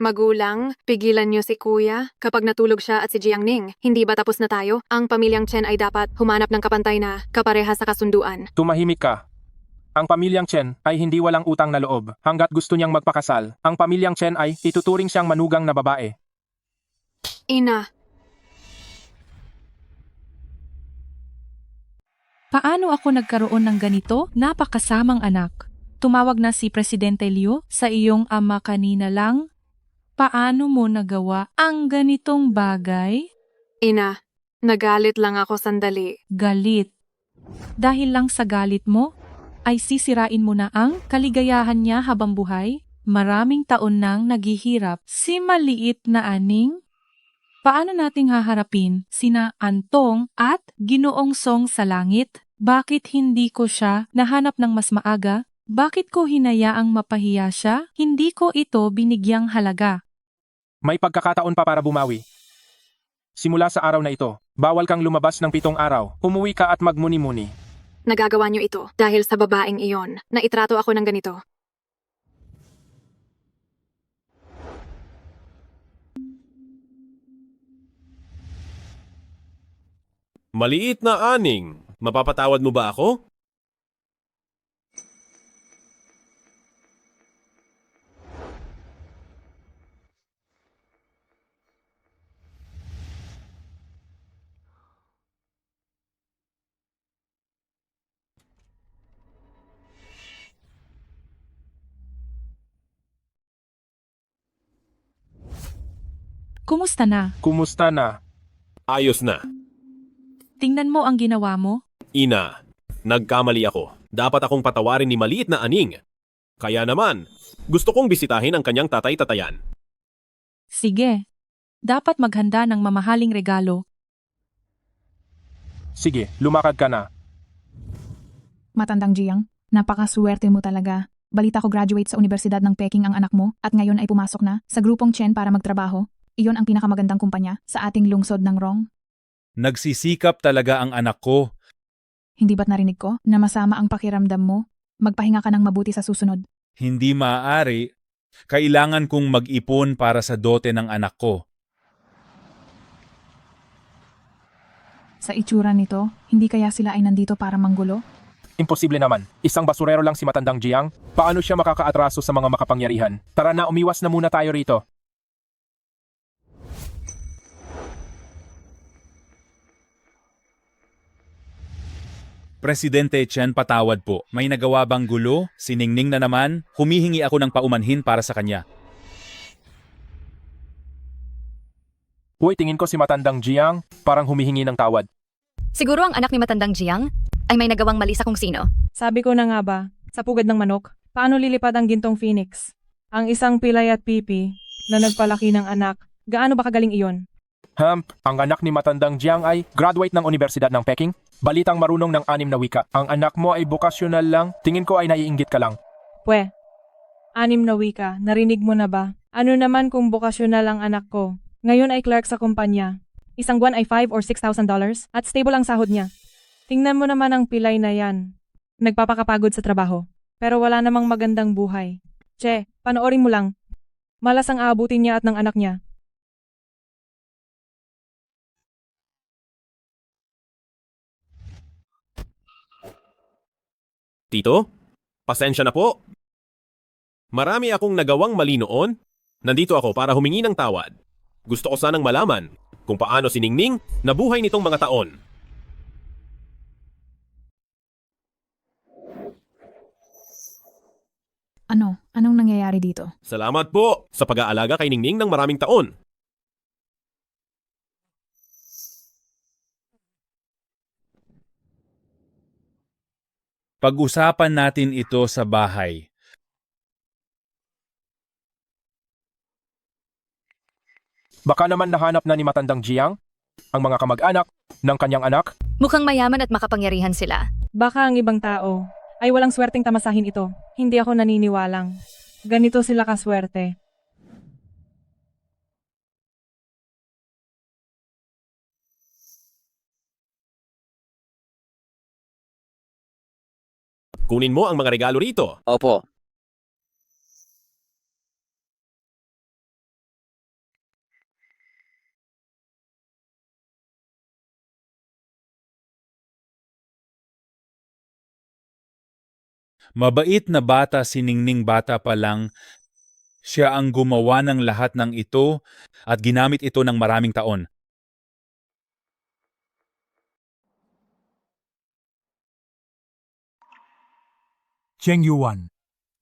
Magulang, pigilan niyo si kuya kapag natulog siya at si Jiangning. Hindi ba tapos na tayo? Ang pamilyang Chen ay dapat humanap ng kapantay na kapareha sa kasunduan. Tumahimik ka. Ang pamilyang Chen ay hindi walang utang na loob hanggat gusto niyang magpakasal. Ang pamilyang Chen ay ituturing siyang manugang na babae. Ina, Paano ako nagkaroon ng ganito? Napakasamang anak. Tumawag na si Presidente Liu sa iyong ama kanina lang. Paano mo nagawa ang ganitong bagay? ina, nagalit lang ako sandali. Galit. Dahil lang sa galit mo, ay sisirain mo na ang kaligayahan niya habang buhay? Maraming taon nang naghihirap si maliit na aning? Paano nating haharapin sina Antong at Ginoong Song sa langit? Bakit hindi ko siya nahanap ng mas maaga? Bakit ko hinayaang mapahiya siya? Hindi ko ito binigyang halaga. May pagkakataon pa para bumawi. Simula sa araw na ito, bawal kang lumabas ng 7 araw. Umuwi ka at magmuni-muni. Nagagawa niyo ito dahil sa babaeng iyon na itrato ako ng ganito. Maliit na aning, mapapatawad mo ba ako? Kumusta na? Kumusta na? Ayos na. Tingnan mo ang ginawa mo? Ina, nagkamali ako. Dapat akong patawarin ni maliit na aning. Kaya naman, gusto kong bisitahin ang kanyang tatay-tatayan. Sige. Dapat maghanda ng mamahaling regalo. Sige, lumakad ka na. Matandang Jiang, napakaswerte mo talaga. Balita ko graduate sa Universidad ng Peking ang anak mo at ngayon ay pumasok na sa grupong Chen para magtrabaho. Iyon ang pinakamagandang kumpanya sa ating lungsod ng Rong. Nagsisikap talaga ang anak ko. Hindi ba't narinig ko na masama ang pakiramdam mo? Magpahinga ka ng mabuti sa susunod. Hindi maaari. Kailangan kong mag-ipon para sa dote ng anak ko. Sa itsura nito, hindi kaya sila ay nandito para manggulo? Imposible naman. Isang basurero lang si matandang Jiang. Paano siya makakaatraso sa mga makapangyarihan? Tara na, umiwas na muna tayo rito. Presidente Chen, patawad po. May nagawa bang gulo? Siningning na naman? Humihingi ako ng paumanhin para sa kanya. Uy, tingin ko si matandang Jiang parang humihingi ng tawad. Siguro ang anak ni matandang Jiang ay may nagawang mali sa kung sino. Sabi ko na nga ba, sa pugad ng manok, paano lilipad ang gintong phoenix? Ang isang pilay at pipi na nagpalaki ng anak, gaano ba kagaling iyon? Ang anak ni matandang Jiang ay graduate ng Universidad ng Peking. Balitang marunong ng 6 na wika. Ang anak mo ay vocational lang. Tingin ko ay naiinggit ka lang. Pwe, 6 na wika, narinig mo na ba? Ano naman kung vocational ang anak ko? Ngayon ay clerk sa kumpanya. Isang buwan ay $5,000 or $6,000 at stable ang sahod niya. Tingnan mo naman ang pilay na yan. Nagpapakapagod sa trabaho. Pero wala namang magandang buhay. Che, panoorin mo lang. Malas ang aabutin niya at ng anak niya. Tito, pasensya na po. Marami akong nagawang mali noon. Nandito ako para humingi ng tawad. Gusto ko sanang malaman kung paano si Ningning nabuhay nitong mga taon. Ano? Anong nangyayari dito? Salamat po sa pag-aalaga kay Ningning ng maraming taon. Pag-usapan natin ito sa bahay. Baka naman nahanap na ni matandang Jiang ang mga kamag-anak ng kanyang anak. Mukhang mayaman at makapangyarihan sila. Baka ang ibang tao ay walang swerteng tamasahin ito. Hindi ako naniniwalang. Ganito sila kaswerte. Kunin mo ang mga regalo rito. Opo. Mabait na bata si Ningning, bata pa lang. Siya ang gumawa ng lahat ng ito at ginamit ito ng maraming taon. Cheng Yuan,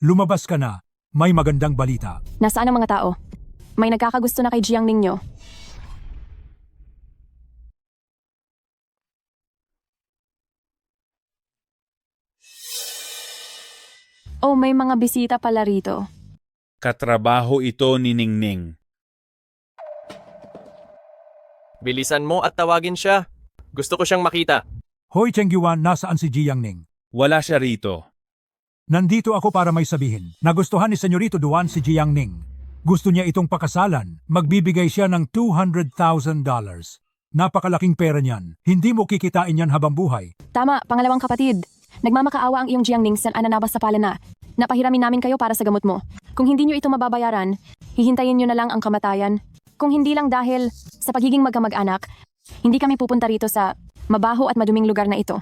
lumabas ka na. May magandang balita. Nasaan ang mga tao? May nagkakagusto na kay Jiang Ning nyo. Oh, may mga bisita pala rito. Katrabaho ito ni Ningning. Bilisan mo at tawagin siya. Gusto ko siyang makita. Hoy Cheng Yuan, nasaan si Jiang Ning? Wala siya rito. Nandito ako para may sabihin. Nagustuhan ni Senyorito Duan si Jiang Ning. Gusto niya itong pakasalan. Magbibigay siya ng $200,000. Napakalaking pera niyan. Hindi mo kikitain yan habang buhay. Tama, pangalawang kapatid. Nagmamakaawa ang iyong Jiang Ning sa ananabas sa palana. Napahiramin namin kayo para sa gamot mo. Kung hindi nyo ito mababayaran, hihintayin nyo na lang ang kamatayan. Kung hindi lang dahil sa pagiging magkamag-anak, hindi kami pupunta rito sa mabaho at maduming lugar na ito.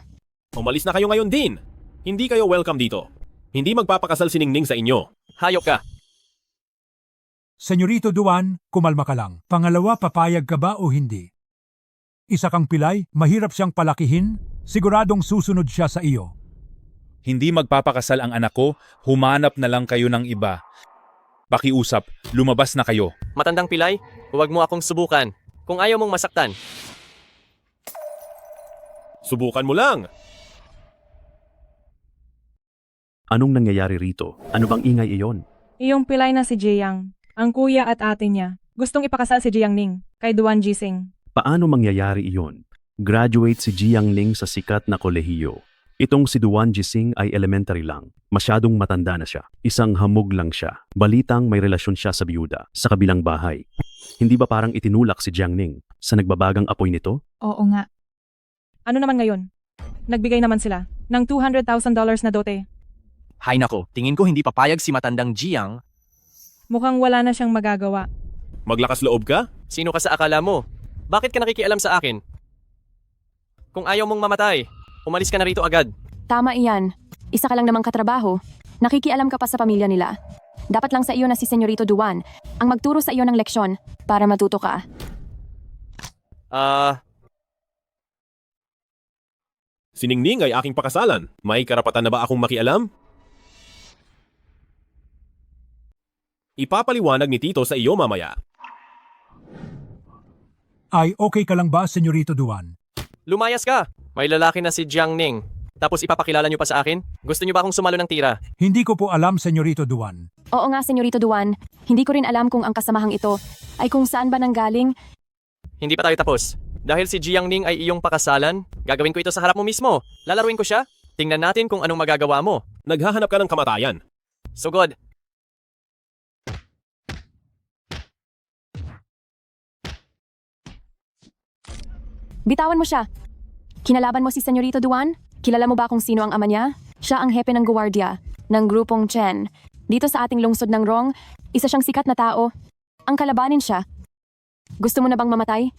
Umalis na kayo ngayon din. Hindi kayo welcome dito. Hindi magpapakasal si Ningning sa inyo. Hayop ka. Senyorito Duan, kumalma ka lang. Pangalawa, papayag ka ba o hindi? Isa kang pilay, mahirap siyang palakihin, siguradong susunod siya sa iyo. Hindi magpapakasal ang anak ko, humanap na lang kayo ng iba. Pakiusap, lumabas na kayo. Matandang pilay, huwag mo akong subukan. Kung ayaw mong masaktan. Subukan mo lang. Anong nangyayari rito? Ano bang ingay iyon? Iyong pilay na si Jiang, ang kuya at ate niya. Gustong ipakasal si Jiang Ning kay Duan Jising. Paano mangyayari iyon? Graduate si Jiang Ning sa sikat na kolehiyo. Itong si Duan Jising ay elementary lang. Masyadong matanda na siya. Isang hamog lang siya. Balitang may relasyon siya sa biyuda, sa kabilang bahay. Hindi ba parang itinulak si Jiang Ning sa nagbabagang apoy nito? Oo nga. Ano naman ngayon? Nagbigay naman sila ng $200,000 na dote. Hay nako, tingin ko hindi papayag si matandang Jiang. Mukhang wala na siyang magagawa. Maglakas loob ka? Sino ka sa akala mo? Bakit ka nakikialam sa akin? Kung ayaw mong mamatay, umalis ka na rito agad. Tama iyan. Isa ka lang namang katrabaho. Nakikialam ka pa sa pamilya nila. Dapat lang sa iyo na si Senyorito Duan ang magturo sa iyo ng leksyon para matuto ka. Si Ningning ay aking pakasalan. May karapatan na ba akong makialam? Ipapaliwanag ni Tito sa iyo mamaya. Ay okay ka lang ba, Senyorito Duan? Lumayas ka! May lalaki na si Jiang Ning. Tapos ipapakilala niyo pa sa akin? Gusto niyo ba akong sumalo ng tira? Hindi ko po alam, Senyorito Duan. Oo nga, Senyorito Duan. Hindi ko rin alam kung ang kasamahang ito ay kung saan ba nanggaling. Hindi pa tayo tapos. Dahil si Jiang Ning ay iyong pakasalan, gagawin ko ito sa harap mo mismo. Lalaruin ko siya. Tingnan natin kung anong magagawa mo. Naghahanap ka ng kamatayan. Sugod. Bitawan mo siya. Kinalaban mo si Senyorito Duan? Kilala mo ba kung sino ang ama niya? Siya ang hepe ng guwardiya ng grupong Chen. Dito sa ating lungsod ng Rong, isa siyang sikat na tao. Ang kalabanin siya. Gusto mo na bang mamatay?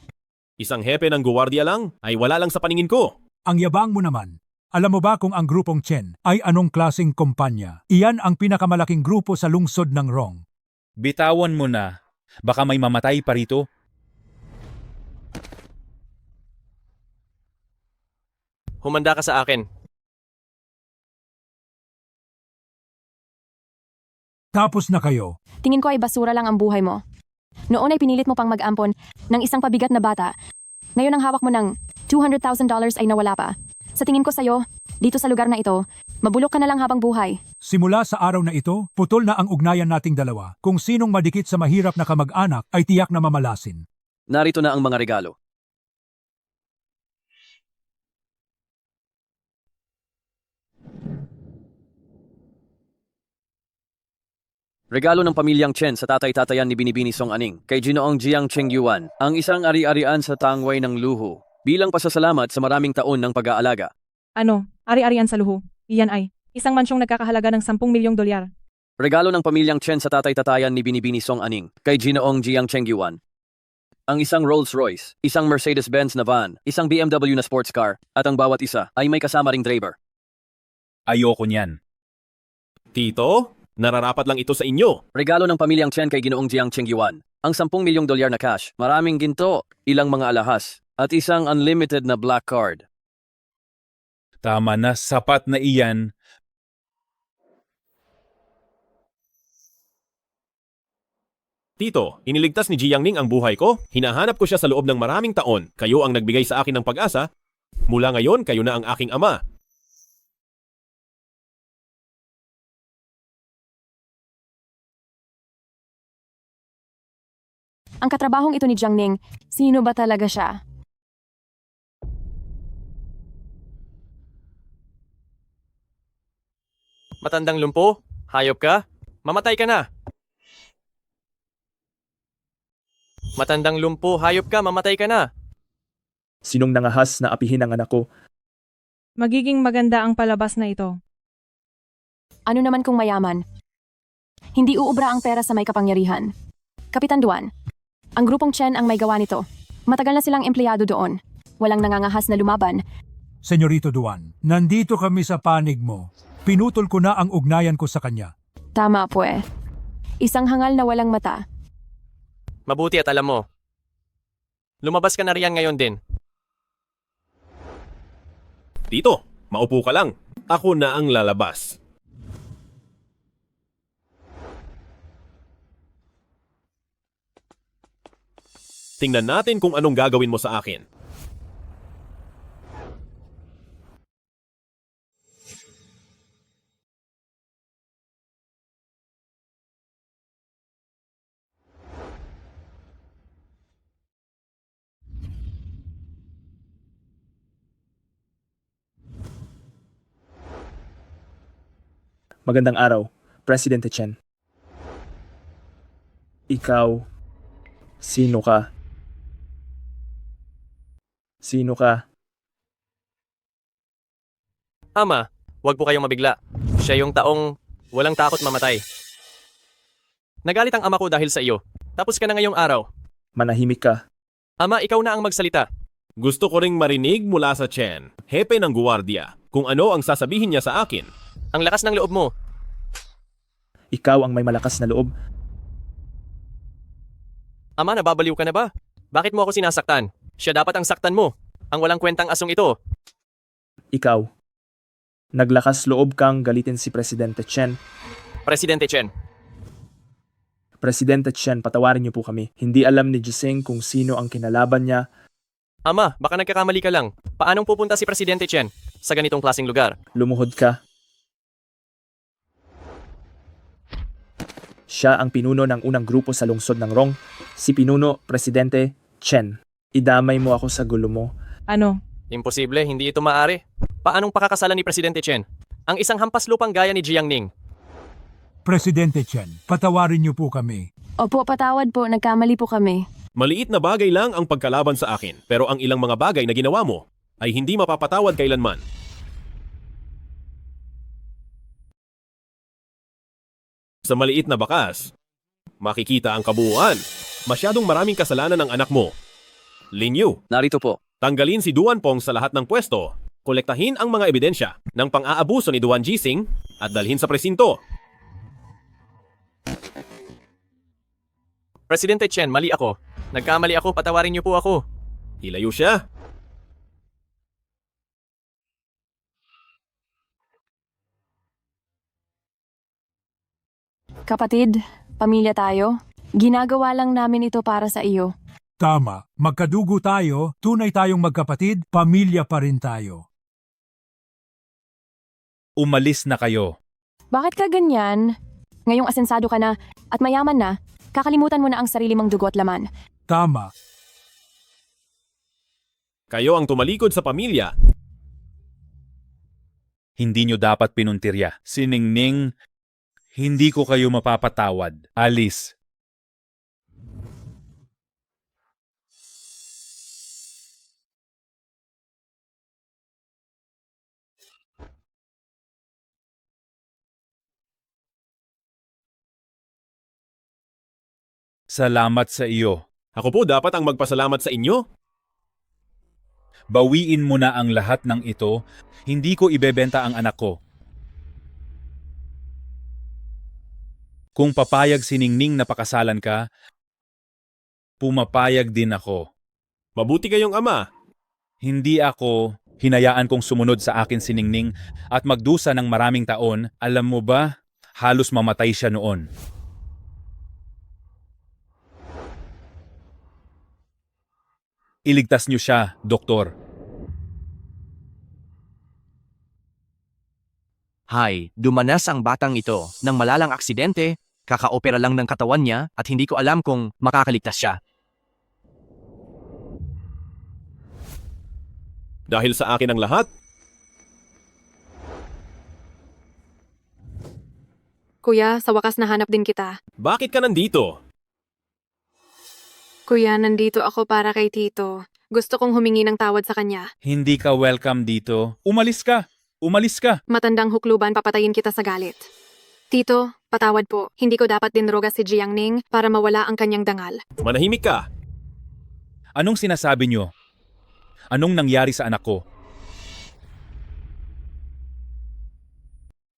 Isang hepe ng guwardiya lang ay wala lang sa paningin ko. Ang yabang mo naman. Alam mo ba kung ang grupong Chen ay anong klaseng kumpanya? Iyan ang pinakamalaking grupo sa lungsod ng Rong. Bitawan mo na. Baka may mamatay pa rito. Humanda ka sa akin. Tapos na kayo. Tingin ko ay basura lang ang buhay mo. Noon ay pinilit mo pang mag-ampon ng isang pabigat na bata. Ngayon ang hawak mo ng $200,000 ay nawala pa. Sa tingin ko sa'yo, dito sa lugar na ito, mabulok ka na lang habang buhay. Simula sa araw na ito, putol na ang ugnayan nating dalawa. Kung sinong madikit sa mahirap na kamag-anak ay tiyak na mamalasin. Narito na ang mga regalo. Regalo ng pamilyang Chen sa tatay-tatayan ni Binibini Song Aning kay Ginoong Jiang Cheng Yuan, ang isang ari-arian sa tangway ng luho, bilang pasasalamat sa maraming taon ng pag-aalaga. Ano, ari-arian sa luho. Iyan ay Isang mansyong nagkakahalaga ng 10 milyong dolyar. Regalo ng pamilyang Chen sa tatay-tatayan ni Binibini Song Aning kay Ginoong Jiang Chengyuan. Ang isang Rolls-Royce, isang Mercedes-Benz na van, isang BMW na sports car, at ang bawat isa ay may kasama ring driver. Ayoko niyan. Tito, nararapat lang ito sa inyo. Regalo ng pamilyang Chen kay Ginoong Jiang Chengyuan. Ang 10 milyong dolyar na cash, maraming ginto, ilang mga alahas, at isang unlimited na black card. Tama na, sapat na iyan. Tito, iniligtas ni Jiang Ning ang buhay ko. Hinahanap ko siya sa loob ng maraming taon. Kayo ang nagbigay sa akin ng pag-asa. Mula ngayon, kayo na ang aking ama. Ang katrabahong ito ni Jiang Ning, sino ba talaga siya? Matandang lumpo? Hayop ka? Mamatay ka na! Matandang lumpo, hayop ka, mamatay ka na! Sinong nangahas na apihin ang anak ko? Magiging maganda ang palabas na ito. Ano naman kung mayaman? Hindi uubra ang pera sa may kapangyarihan. Kapitan Duan, ang grupong Chen ang may gawa nito. Matagal na silang empleyado doon. Walang nangangahas na lumaban. Senyorito Duan, nandito kami sa panig mo. Pinutol ko na ang ugnayan ko sa kanya. Tama po eh. Isang hangal na walang mata. Mabuti at alam mo. Lumabas ka na riyan ngayon din. Tito, maupo ka lang. Ako na ang lalabas. Tingnan natin kung anong gagawin mo sa akin. Magandang araw, Presidente Chen. Ikaw, sino ka? Sino ka? Ama, huwag po kayong mabigla. Siya yung taong walang takot mamatay. Nagalit ang ama ko dahil sa iyo. Tapos ka na ngayong araw. Manahimik ka. Ama, ikaw na ang magsalita. Gusto ko ring marinig mula sa Chen, hepe ng guwardiya, kung ano ang sasabihin niya sa akin. Ang lakas ng loob mo. Ikaw ang may malakas na loob. Ama, nababaliw ka na ba? Bakit mo ako sinasaktan? Siya dapat ang saktan mo. Ang walang kwentang asong ito. Ikaw. Naglakas loob kang galitin si Presidente Chen. Presidente Chen. Presidente Chen, patawarin niyo po kami. Hindi alam ni Jiseng kung sino ang kinalaban niya. Ama, baka nagkakamali ka lang. Paanong pupunta si Presidente Chen sa ganitong klaseng lugar? Lumuhod ka. Siya ang pinuno ng unang grupo sa lungsod ng Rong. Si Pinuno Presidente Chen. Idamay mo ako sa gulo mo. Ano? Imposible, hindi ito maaari. Paanong pakakasalan ni Presidente Chen? Ang isang hampas lupang gaya ni Jiang Ning. Presidente Chen, patawarin niyo po kami. Opo, patawad po. Nagkamali po kami. Maliit na bagay lang ang pagkalaban sa akin, pero ang ilang mga bagay na ginawa mo ay hindi mapapatawad kailanman. Sa maliit na bakas, makikita ang kabuuan. Masyadong maraming kasalanan ng anak mo. Lin Yu, narito po. Tanggalin si Duan Pong sa lahat ng pwesto. Kolektahin ang mga ebidensya ng pang-aabuso ni Duan Jising at dalhin sa presinto. Presidente Chen, mali ako. Nagkamali ako, patawarin niyo po ako. Ilayo siya. Kapatid, pamilya tayo. Ginagawa lang namin ito para sa iyo. Tama, magkadugo tayo, tunay tayong magkapatid, pamilya pa rin tayo. Umalis na kayo. Bakit ka ganyan? Ngayong asensado ka na at mayaman na, kakalimutan mo na ang sarili mong dugo at laman. Tama. Kayo ang tumalikod sa pamilya. Hindi nyo dapat pinuntirya. Siningning, hindi ko kayo mapapatawad. Alis. Salamat sa iyo. Ako po dapat ang magpasalamat sa inyo. Bawiin mo na ang lahat ng ito. Hindi ko ibebenta ang anak ko. Kung papayag si Ningning na pakasalan ka, pumapayag din ako. Mabuti kayong ama. Hindi ako hinayaan kong sumunod sa akin si Ningning at magdusa ng maraming taon. Alam mo ba, halos mamatay siya noon. Iligtas niyo siya, doktor. Hay, dumanas ang batang ito ng malalang aksidente, kakaopera lang ng katawan niya at hindi ko alam kung makakaligtas siya. Dahil sa akin ang lahat, Kuya, sa wakas nahanap din kita. bakit ka nandito? Kuya, nandito ako para kay Tito. Gusto kong humingi ng tawad sa kanya. Hindi ka welcome dito. Umalis ka! Umalis ka! Matandang hukluban, papatayin kita sa galit. Tito, patawad po. Hindi ko dapat dinroga si Jiang Ning para mawala ang kanyang dangal. Manahimik ka. Anong sinasabi niyo? Anong nangyari sa anak ko?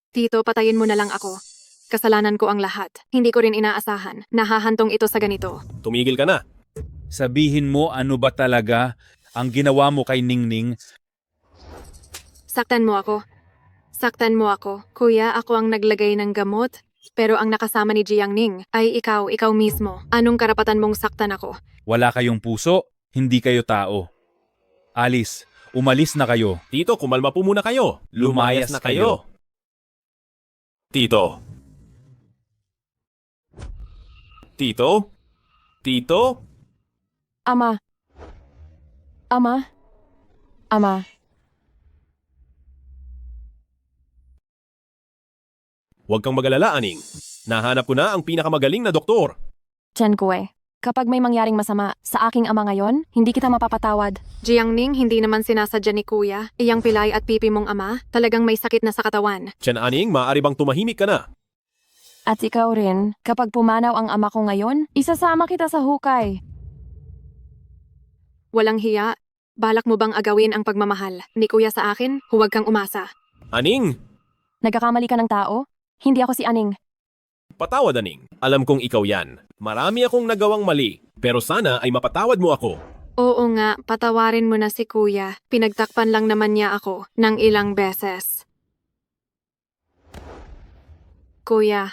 Tito, patayin mo na lang ako. Kasalanan ko ang lahat. Hindi ko rin inaasahan. Nahahantong ito sa ganito. Tumigil ka na. Sabihin mo ano ba talaga ang ginawa mo kay Ningning? Saktan mo ako. Saktan mo ako. Kuya, ako ang naglagay ng gamot. Pero ang nakasama ni Jiang Ning ay ikaw mismo. Anong karapatan mong saktan ako? Wala kayong puso, hindi kayo tao. Alice, umalis na kayo. Tito, kumalma po muna kayo. Lumayas na kayo. Tito. Tito? Tito? Ama. Ama. Ama. Huwag kang mag-alala, Aning. Nahanap ko na ang pinakamagaling na doktor. Chen Kue, kapag may mangyaring masama sa aking ama ngayon, hindi kita mapapatawad. Jiang Ning, hindi naman sinasadya ni Kuya. Iyang pilay at pipi mong ama, talagang may sakit na sa katawan. Chen Aning, maaari bang tumahimik ka na? At ikaw rin, kapag pumanaw ang ama ko ngayon, isasama kita sa hukay. Walang hiya. Balak mo bang agawin ang pagmamahal ni Kuya sa akin? Huwag kang umasa. Aning! Nagkakamali ka ng tao? Hindi ako si Aning. Patawad, Aning. Alam kong ikaw yan. Marami akong nagawang mali, pero sana ay mapatawad mo ako. Oo nga, patawarin mo na si Kuya. Pinagtakpan lang naman niya ako ng ilang beses. Kuya,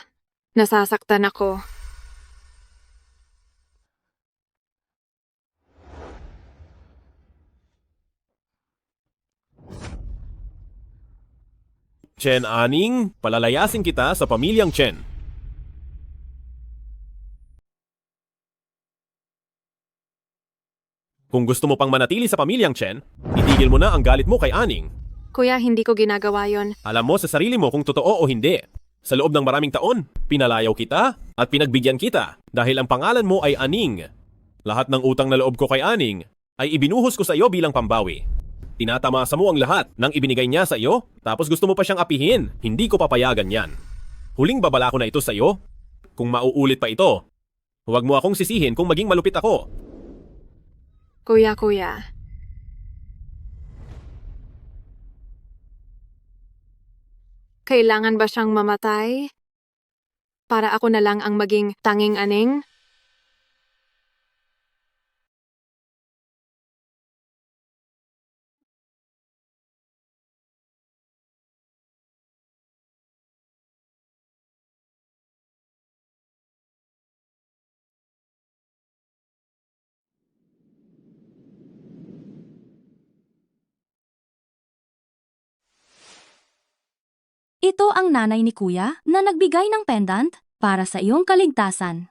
nasasaktan ako. Chen Aning, palalayasin kita sa pamilyang Chen. Kung gusto mo pang manatili sa pamilyang Chen, itigil mo na ang galit mo kay Aning. Kuya, hindi ko ginagawa yon. Alam mo sa sarili mo kung totoo o hindi. Sa loob ng maraming taon, pinalayaw kita at pinagbigyan kita dahil ang pangalan mo ay Aning. Lahat ng utang na loob ko kay Aning ay ibinuhos ko sa iyo bilang pambawi. Tinatamasa mo ang lahat ng ibinigay niya sa iyo, tapos gusto mo pa siyang apihin. Hindi ko papayagan yan. Huling babala ko na ito sa iyo. Kung mauulit pa ito, huwag mo akong sisihin kung maging malupit ako. Kuya. Kailangan ba siyang mamatay? Para ako na lang ang maging tanging aning? Ito ang nanay ni Kuya na nagbigay ng pendant para sa iyong kaligtasan.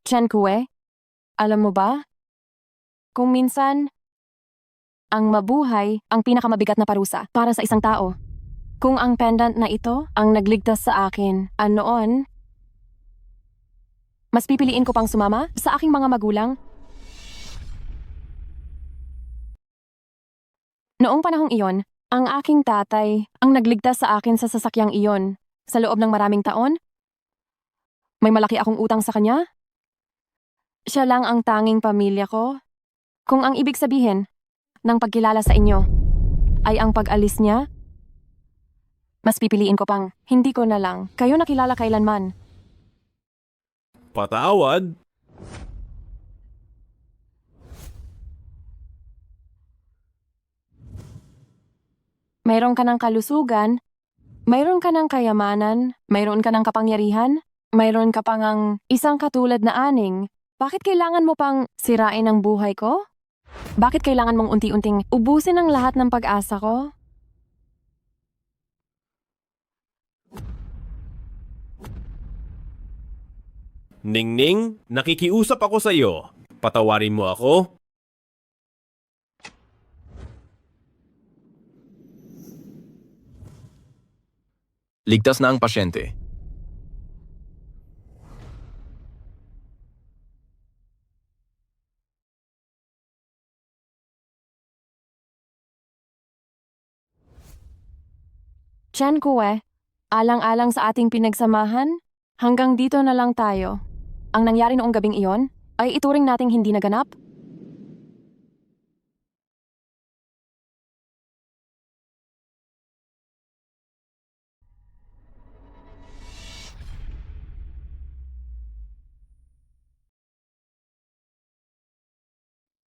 Chen Kue, alam mo ba? Kung minsan, ang mabuhay ang pinakamabigat na parusa para sa isang tao. Kung ang pendant na ito ang nagligtas sa akin, noon, mas pipiliin ko pang sumama sa aking mga magulang. Noong panahong iyon, ang aking tatay ang nagligtas sa akin sa sasakyang iyon. Sa loob ng maraming taon, may malaki akong utang sa kanya. Siya lang ang tanging pamilya ko. Kung ang ibig sabihin ng pagkilala sa inyo ay ang pag-alis niya, mas pipiliin ko pang hindi ko na lang kayo nakilala kailanman. Patawad? Mayroon ka ng kalusugan, mayroon ka ng kayamanan, mayroon ka ng kapangyarihan, mayroon ka pang ang isang katulad na aning. Bakit kailangan mo pang sirain ang buhay ko? Bakit kailangan mong unti-unting ubusin ang lahat ng pag-asa ko? Ningning, nakikiusap ako sa iyo. Patawarin mo ako? Ligtas na ang pasyente. Chen Kue, alang-alang sa ating pinagsamahan, hanggang dito na lang tayo. Ang nangyari noong gabing iyon ay ituring nating hindi naganap.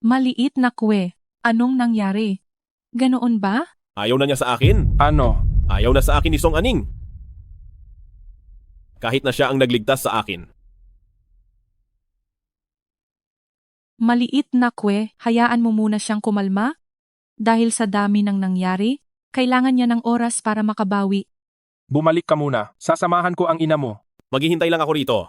Maliit na kwe. Anong nangyari? Ganoon ba? Ayaw na niya sa akin. Ano? Ayaw na sa akin ni Song Aning. Kahit na siya ang nagligtas sa akin. Maliit na kwe, hayaan mo muna siyang kumalma? Dahil sa dami ng nangyari, kailangan niya ng oras para makabawi. Bumalik ka muna. Sasamahan ko ang ina mo. Maghihintay lang ako rito.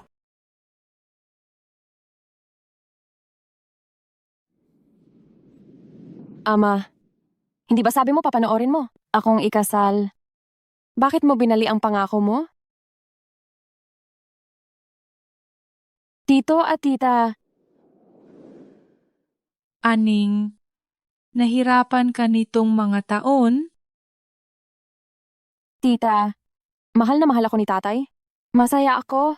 Ama, hindi ba sabi mo papanoorin mo? Akong ikasal. Bakit mo binali ang pangako mo? Tito at tita, Aning, nahirapan ka nitong mga taon? tita, mahal na mahal ako ni tatay. Masaya ako.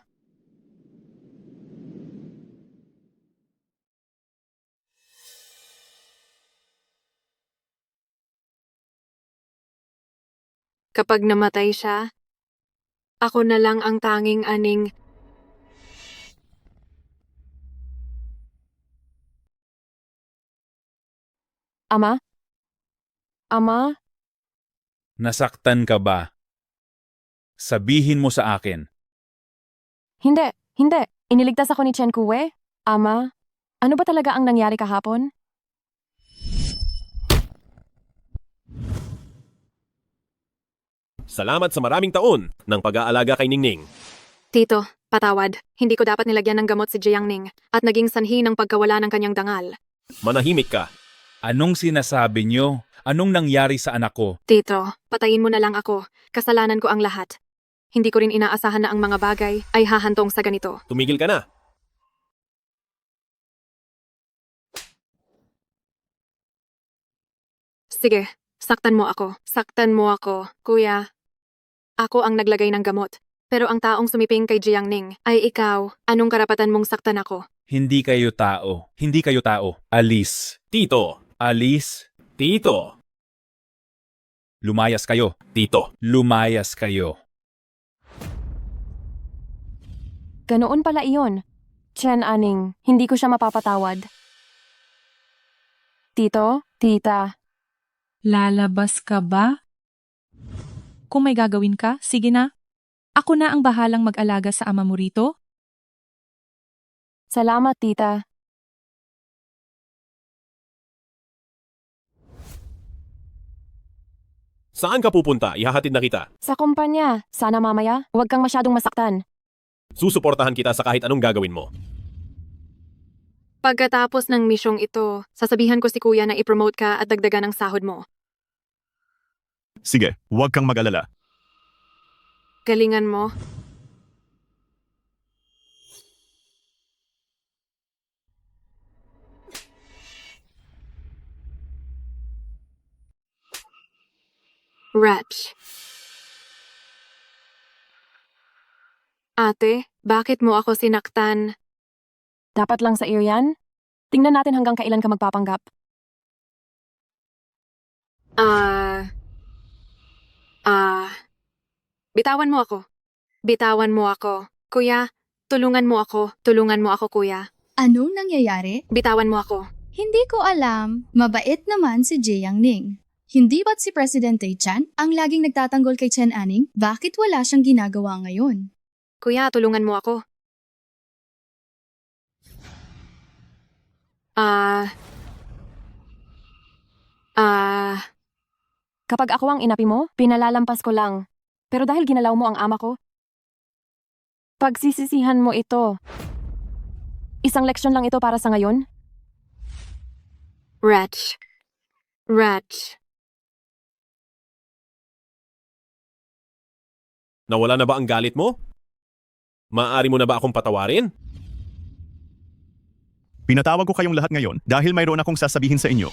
Kapag namatay siya, ako na lang ang tanging aning. Ama? Ama? Nasaktan ka ba? Sabihin mo sa akin. Hindi, hindi. Iniligtas ako ni Chen Kue. Ama, ano ba talaga ang nangyari kahapon? Salamat sa maraming taon ng pag-aalaga kay Ningning. Tito, patawad. Hindi ko dapat nilagyan ng gamot si Jiang Ning at naging sanhi ng pagkawala ng kanyang dangal. Manahimik ka. Anong sinasabi niyo? Anong nangyari sa anak ko? Tito, patayin mo na lang ako. Kasalanan ko ang lahat. Hindi ko rin inaasahan na ang mga bagay ay hahantong sa ganito. Tumigil ka na. Sige, saktan mo ako. Saktan mo ako, kuya. Ako ang naglagay ng gamot. Pero ang taong sumiping kay Jiang Ning ay ikaw. Anong karapatan mong saktan ako? Hindi kayo tao. Hindi kayo tao. Alis. Tito. Alis. Tito. Lumayas kayo. Tito. Lumayas kayo. Ganoon pala iyon. Chen Aning, hindi ko siya mapapatawad. Tito, tita, Lalabas ka ba? Kung may gagawin ka, sige na. Ako na ang bahalang mag-alaga sa ama mo rito. salamat tita. Saan ka pupunta? Ihahatid na kita. Sa kumpanya, sana mamaya, huwag kang masyadong masaktan. Susuportahan kita sa kahit anong gagawin mo. Pagkatapos ng misyong ito, sasabihan ko si kuya na i-promote ka at dagdagan ang sahod mo. Sige, huwag kang mag-alala. Galingan mo. Wretch. Ate, bakit mo ako sinaktan? Dapat lang sa iyo yan? Tingnan natin hanggang kailan ka magpapanggap. Bitawan mo ako. Bitawan mo ako. Kuya, tulungan mo ako. Tulungan mo ako, kuya. Anong nangyayari? Bitawan mo ako. Hindi ko alam. Mabait naman si Jiang Ning. Hindi ba't si Presidente Chan ang laging nagtatanggol kay Chen Aning? Bakit wala siyang ginagawa ngayon? Kuya, tulungan mo ako. Kapag ako ang inapi mo, pinalalampas ko lang. Pero dahil ginalaw mo ang ama ko, pagsisisihan mo ito. Isang leksyon lang ito para sa ngayon. Wretch. Wretch. Nawala na ba ang galit mo? Maaari mo na ba akong patawarin? Pinatawag ko kayong lahat ngayon dahil mayroon akong sasabihin sa inyo.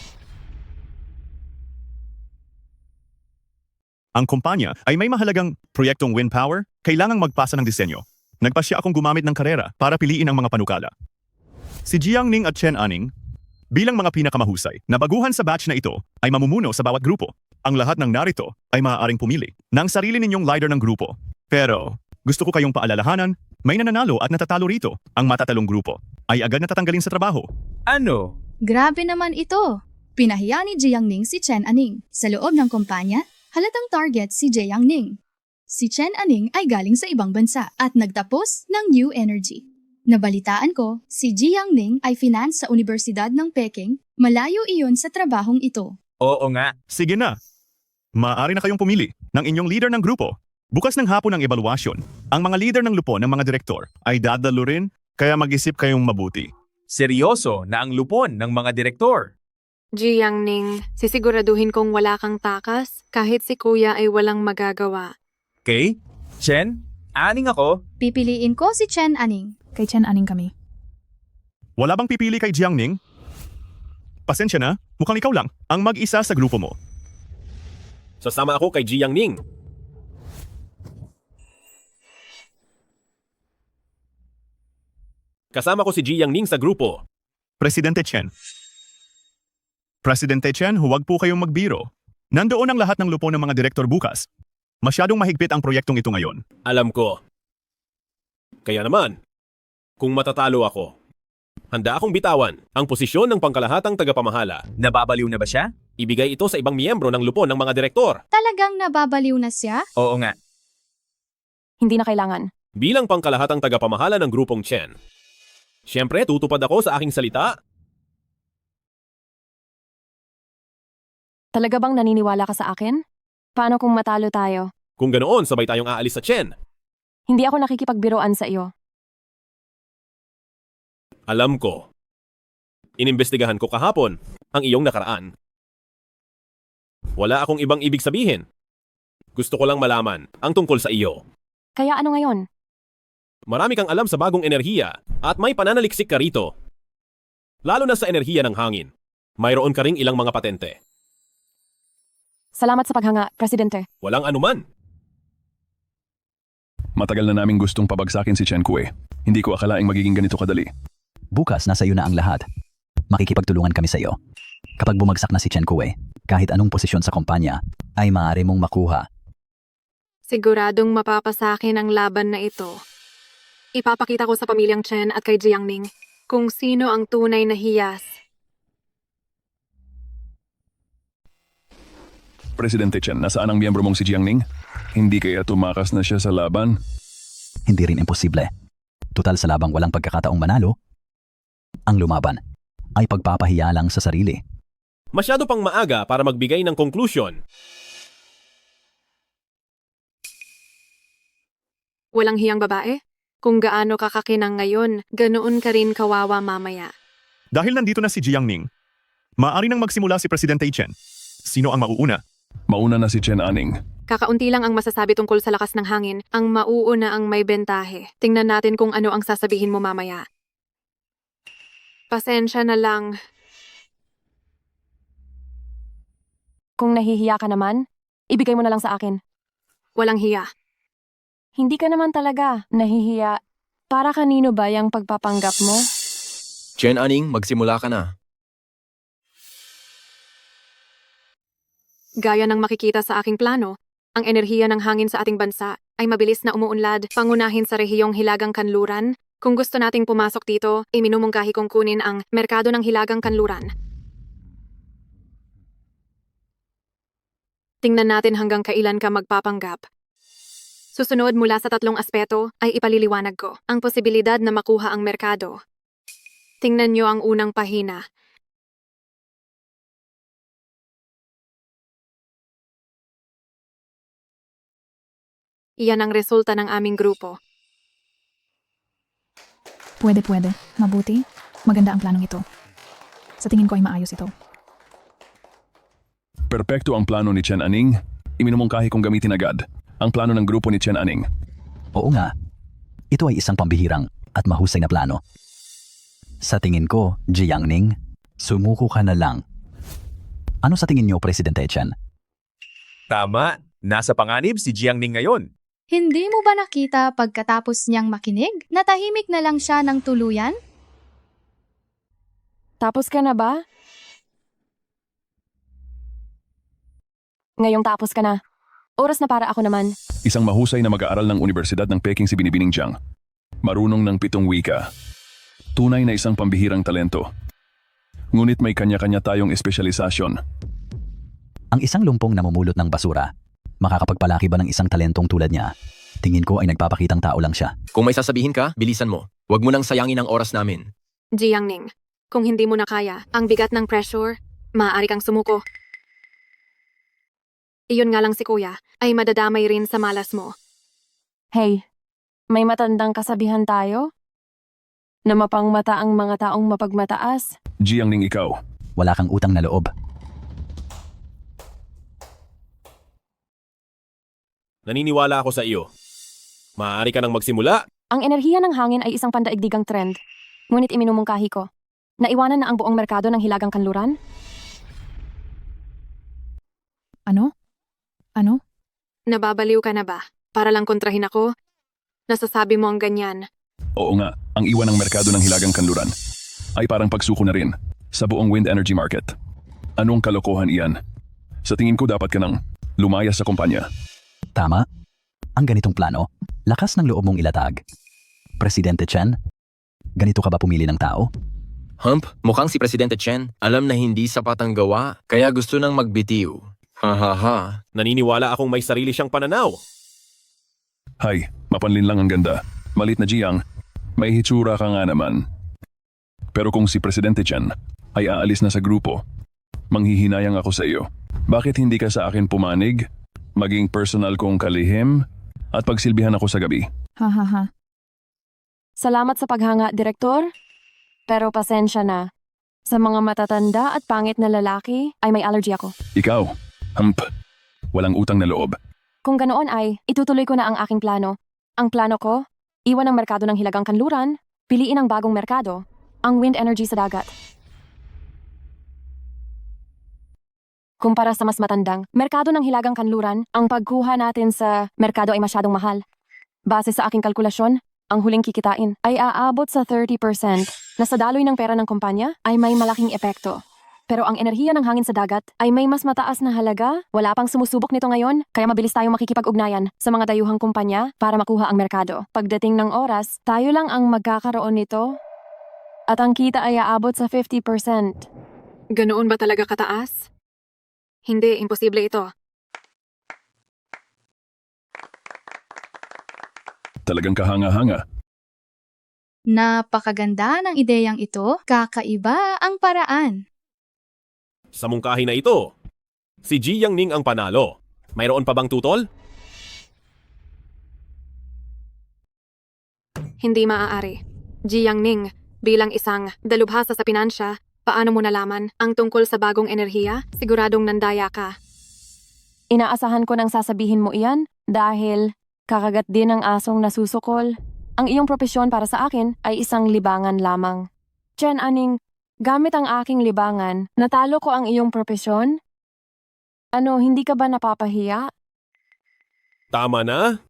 Ang kumpanya ay may mahalagang proyektong wind power, kailangang magpasa ng disenyo. Nagpasya akong gumamit ng karera para piliin ang mga panukala. Si Jiang Ning at Chen Aning, bilang mga pinakamahusay na baguhan sa batch na ito, ay mamumuno sa bawat grupo. Ang lahat ng narito ay maaaring pumili ng sarili ninyong leader ng grupo. Pero gusto ko kayong paalalahanan, may nananalo at natatalo rito. Ang matatalong grupo ay agad natatanggalin sa trabaho. Ano? Grabe naman ito. Pinahiya ni Jiang Ning si Chen Aning. Sa loob ng kumpanya, halatang target si Jiang Ning. Si Chen Aning ay galing sa ibang bansa at nagtapos ng New Energy. Nabalitaan ko, si Jiang Ning ay finance sa Universidad ng Peking. Malayo iyon sa trabahong ito. Oo nga. Sige na. Maaari na kayong pumili ng inyong leader ng grupo. Bukas ng hapon ng ebaluasyon, ang mga leader ng lupon ng mga direktor ay dadalo rin, kaya mag-isip kayong mabuti. Seryoso na ang lupon ng mga direktor. Jiang Ning, sisiguraduhin kong wala kang takas kahit si kuya ay walang magagawa. Okay? Chen, Aning ako. Pipiliin ko si Chen Aning. Kay Chen Aning kami. Wala bang pipili kay Jiang Ning? Pasensya na, mukhang ikaw lang ang mag-isa sa grupo mo. Sasama ako kay Jiang Ning. Kasama ko si Jiang Ning sa grupo. Presidente Chen. Presidente Chen, huwag po kayong magbiro. Nandoon ang lahat ng lupon ng mga direktor bukas. Masyadong mahigpit ang proyektong ito ngayon. Alam ko. Kaya naman, kung matatalo ako, handa akong bitawan ang posisyon ng pangkalahatang tagapamahala. Nababaliw na ba siya? Ibigay ito sa ibang miyembro ng lupon ng mga direktor. Talagang nababaliw na siya? Oo nga. Hindi na kailangan. Bilang pangkalahatang tagapamahala ng grupong Chen. Siyempre, tutupad ako sa aking salita. Talaga bang naniniwala ka sa akin? Paano kung matalo tayo? Kung ganoon, sabay tayong aalis sa Chen. Hindi ako nakikipagbiroan sa iyo. Alam ko. Inimbestigahan ko kahapon ang iyong nakaraan. Wala akong ibang ibig sabihin. Gusto ko lang malaman ang tungkol sa iyo. Kaya ano ngayon? Marami kang alam sa bagong enerhiya at may pananaliksik ka rito. Lalo na sa enerhiya ng hangin. Mayroon ka ring ilang mga patente. Salamat sa paghanga, Presidente. Walang anuman. Matagal na naming gustong pabagsakin si Chen Kue. Hindi ko akalaing magiging ganito kadali. Bukas nasa iyo na ang lahat. Makikipagtulungan kami sa iyo. Kapag bumagsak na si Chen Kue, kahit anong posisyon sa kumpanya, ay maaari mong makuha. Siguradong mapapasakin ang laban na ito. Ipapakita ko sa pamilyang Chen at kay Jiang Ning kung sino ang tunay na hiyas. Presidente Chen, nasaan ang miyembro mong si Jiang Ning? Hindi kaya tumakas na siya sa laban? Hindi rin imposible. Tutal sa labang walang pagkakataong manalo, ang lumaban ay pagpapahiya lang sa sarili. Masyado pang maaga para magbigay ng konklusyon. Walang hiyang babae? Kung gaano kakakinang ngayon, ganoon ka rin kawawa mamaya. Dahil nandito na si Jiang Ning, maaari nang magsimula si Presidente Chen. Sino ang mauuna? Mauna na si Chen Aning. Kakaunti lang ang masasabi tungkol sa lakas ng hangin. Ang mauuna ang may bentahe. Tingnan natin kung ano ang sasabihin mo mamaya. Pasensya na lang. Kung nahihiya ka naman, ibigay mo na lang sa akin. Walang hiya. Hindi ka naman talaga nahihiya. Para kanino ba yung pagpapanggap mo? Chen Aning, magsimula ka na. Gaya ng makikita sa aking plano, ang enerhiya ng hangin sa ating bansa ay mabilis na umuunlad, pangunahin sa rehiyong Hilagang Kanluran. Kung gusto nating pumasok dito, iminumungkahi kong kunin ang merkado ng Hilagang Kanluran. Tingnan natin hanggang kailan ka magpapanggap. Susunod mula sa 3 aspeto ay ipaliliwanag ko ang posibilidad na makuha ang merkado. Tingnan niyo ang unang pahina. Iyan ang resulta ng aming grupo. Pwede. Mabuti. Maganda ang planong ito. Sa tingin ko ay maayos ito. Perpekto ang plano ni Chen Aning. Iminumungkahi kong gamitin agad ang plano ng grupo ni Chen Aning. Oo nga. Ito ay isang pambihirang at mahusay na plano. Sa tingin ko, Jiang Ning, sumuko ka na lang. Ano sa tingin niyo, Presidente Chen? Tama, nasa panganib si Jiang Ning ngayon. Hindi mo ba nakita pagkatapos niyang makinig? Natahimik na lang siya ng tuluyan? Tapos ka na ba? Ngayong tapos ka na. Oras na para ako naman. Isang mahusay na mag-aaral ng Universidad ng Peking si Binibining Jiang. Marunong ng 7 wika. Tunay na isang pambihirang talento. Ngunit may kanya-kanya tayong espesyalisasyon. Ang isang lumpong namumulot ng basura, makakapagpalaki ba ng isang talentong tulad niya? Tingin ko ay nagpapakitang tao lang siya. Kung may sasabihin ka, bilisan mo. Huwag mo nang sayangin ang oras namin. Jiang Ning, kung hindi mo na kaya ang bigat ng pressure, maaari kang sumuko. Iyon nga lang si Kuya ay madadamay rin sa malas mo. Hey, may matandang kasabihan tayo? Na mapangmata ang mga taong mapagmataas? Jiang Ning, ikaw. Wala kang utang na loob. Naniniwala ako sa iyo. Maaari ka nang magsimula. Ang enerhiya ng hangin ay isang pandaigdigang trend. Ngunit iminumungkahi ko. Naiwanan na ang buong merkado ng Hilagang Kanluran? Ano? Nababaliw ka na ba? Para lang kontrahin ako? Nasasabi mo ang ganyan. Oo nga, ang iwan ng merkado ng Hilagang Kanluran ay parang pagsuko na rin sa buong wind energy market. Anong kalokohan iyan? Sa tingin ko dapat ka nang lumayas sa kumpanya. Tama. Ang ganitong plano, lakas ng loob mong ilatag. Presidente Chen, ganito ka ba pumili ng tao? Mukhang si Presidente Chen alam na hindi sapat ang gawa, kaya gusto nang magbitiw. Hahaha. Naniniwala akong may sarili siyang pananaw. Hay, mapanlin lang ang ganda. Malit na Jiang, may hitsura ka nga naman. Pero kung si Presidente Chen ay aalis na sa grupo, manghihinayang ako sa iyo. Bakit hindi ka sa akin pumanig, maging personal kong kalihim, at pagsilbihan ako sa gabi? Ha. Salamat sa paghanga, Direktor. Pero pasensya na. Sa mga matatanda at pangit na lalaki ay may allergy ako. Ikaw, walang utang na loob. Kung ganoon ay, itutuloy ko na ang aking plano. Ang plano ko, iwan ang merkado ng Hilagang Kanluran, piliin ang bagong merkado, ang wind energy sa dagat. Kumpara sa mas matandang merkado ng Hilagang Kanluran, ang pagkuha natin sa merkado ay masyadong mahal. Base sa aking kalkulasyon, ang huling kikitain ay aabot sa 30% na sa daloy ng pera ng kumpanya ay may malaking epekto. Pero ang enerhiya ng hangin sa dagat ay may mas mataas na halaga. Wala pang sumusubok nito ngayon, kaya mabilis tayong makikipag-ugnayan sa mga dayuhang kumpanya para makuha ang merkado. Pagdating ng oras, tayo lang ang magkakaroon nito. At ang kita ay aabot sa 50%. Ganoon ba talaga kataas? Hindi, imposible ito. Talagang kahanga-hanga. Napakaganda ng ideyang ito. Kakaiba ang paraan. Sa mungkahi na ito, si Jiang Ning ang panalo. Mayroon pa bang tutol? Hindi maaari. Jiang Ning, Bilang isang dalubhasa sa pinansya, paano mo nalaman ang tungkol sa bagong enerhiya? Siguradong nandaya ka. Inaasahan ko nang sasabihin mo iyan dahil kakagat din ng asong nasusukol. Ang iyong propesyon para sa akin ay isang libangan lamang. Chen Aning, gamit ang aking libangan, natalo ko ang iyong propesyon? Ano, hindi ka ba napapahiya? Tama na.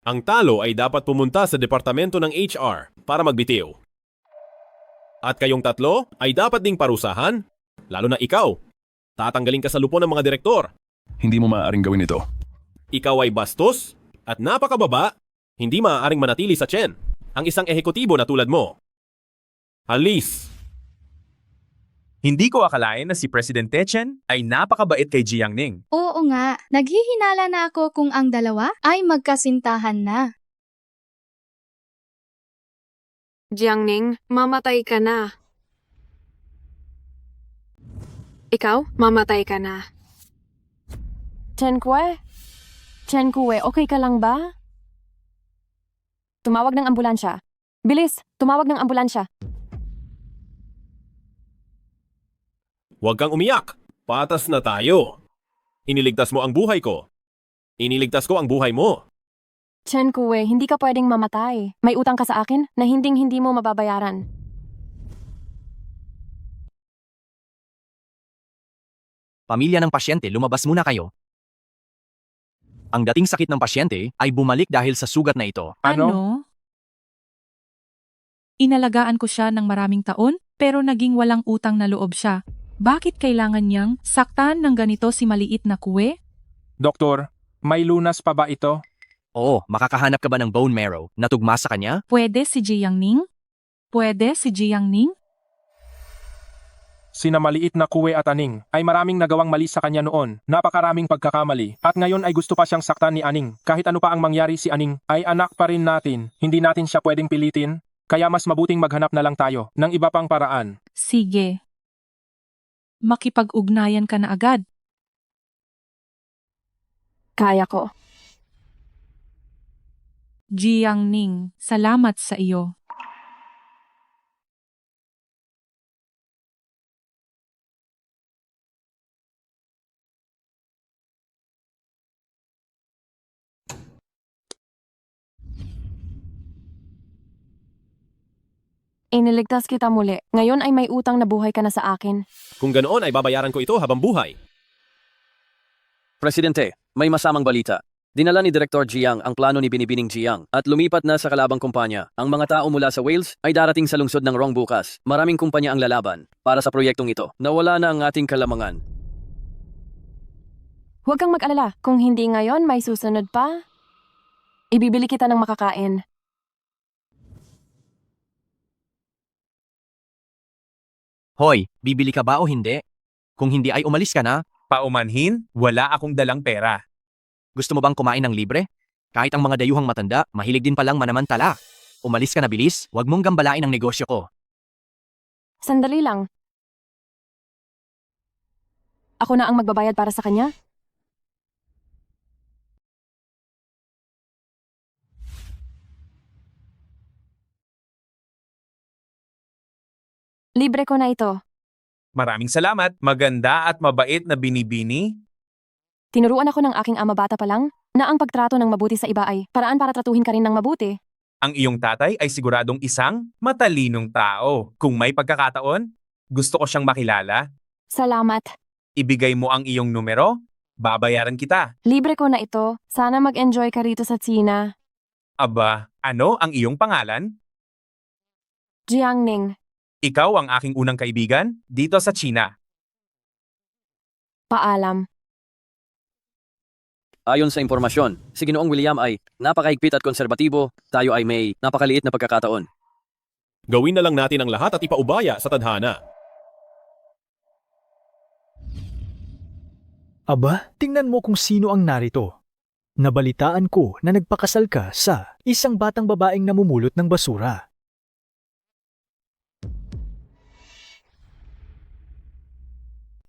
Ang talo ay dapat pumunta sa departamento ng HR para magbitiw. At kayong tatlo ay dapat ding parusahan, lalo na ikaw. Tatanggalin ka sa lupo ng mga direktor. Hindi mo maaaring gawin ito. Ikaw ay bastos at napakababa. Hindi maaaring manatili sa Chen ang isang ehekutibo na tulad mo. Alis! Hindi ko akalain na si Presidente Chen ay napakabait kay Jiangning. Oo nga, naghihinala na ako kung ang dalawa ay magkasintahan na. Jiangning, mamatay ka na. Ikaw, mamatay ka na. Chen Kue? Chen Kue, okay ka lang ba? Tumawag ng ambulansya. Bilis, tumawag ng ambulansya. Huwag kang umiyak. Patas na tayo. Iniligtas mo ang buhay ko. Iniligtas ko ang buhay mo. Chen Kue, hindi ka pwedeng mamatay. May utang ka sa akin na hinding-hindi mo mababayaran. Pamilya ng pasyente, lumabas muna kayo. Ang dating sakit ng pasyente ay bumalik dahil sa sugat na ito. Ano? Inalagaan ko siya ng maraming taon, pero naging walang utang na loob siya. Bakit kailangan niyang saktan ng ganito si maliit na Kue? Doktor, may lunas pa ba ito? Oo, makakahanap ka ba ng bone marrow na tugma sa kanya? Pwede si Jiangning? Pwede si Jiangning? Sina maliit na Kue at Aning ay maraming nagawang mali sa kanya noon, napakaraming pagkakamali, at ngayon ay gusto pa siyang saktan ni Aning. Kahit ano pa ang mangyari, si Aning ay anak pa rin natin. Hindi natin siya pwedeng pilitin, kaya mas mabuting maghanap na lang tayo ng iba pang paraan. Sige. Makipag-ugnayan ka na agad. Kaya ko. Jiangning, salamat sa iyo. Iniligtas kita muli. Ngayon ay may utang na buhay ka na sa akin. Kung ganoon ay babayaran ko ito habang buhay. Presidente, may masamang balita. Dinala ni Direktor Jiang ang plano ni Binibining Jiang at lumipat na sa kalabang kumpanya. Ang mga tao mula sa Wales ay darating sa lungsod ng Rong bukas. Maraming kumpanya ang lalaban para sa proyektong ito. Nawala na ang ating kalamangan. Huwag kang mag-alala. Kung hindi ngayon, may susunod pa. Ibibili kita ng makakain. Hoy, bibili ka ba o hindi? Kung hindi ay umalis ka na. Paumanhin, wala akong dalang pera. Gusto mo bang kumain ng libre? Kahit ang mga dayuhang matanda, mahilig din palang manamantala. Umalis ka na bilis, huwag mong gambalain ang negosyo ko. Sandali lang. Ako na ang magbabayad para sa kanya? Libre ko na ito. Maraming salamat, maganda at mabait na Binibini. Tinuruan ako ng aking ama bata pa lang na ang pagtrato ng mabuti sa iba ay paraan para tratuhin ka rin ng mabuti. Ang iyong tatay ay siguradong isang matalinong tao. Kung may pagkakataon, gusto ko siyang makilala. Salamat. Ibigay mo ang iyong numero, babayaran kita. Libre ko na ito. Sana mag-enjoy ka rito sa China. Aba, ano ang iyong pangalan? Jiangning. Ikaw ang aking unang kaibigan dito sa China. Paalam. Ayon sa impormasyon, si Ginoong William ay napakahigpit at konserbatibo, tayo ay may napakaliit na pagkakataon. Gawin na lang natin ang lahat at ipaubaya sa tadhana. Aba, tingnan mo kung sino ang narito. Nabalitaan ko na nagpakasal ka sa isang batang babaeng namumulot ng basura.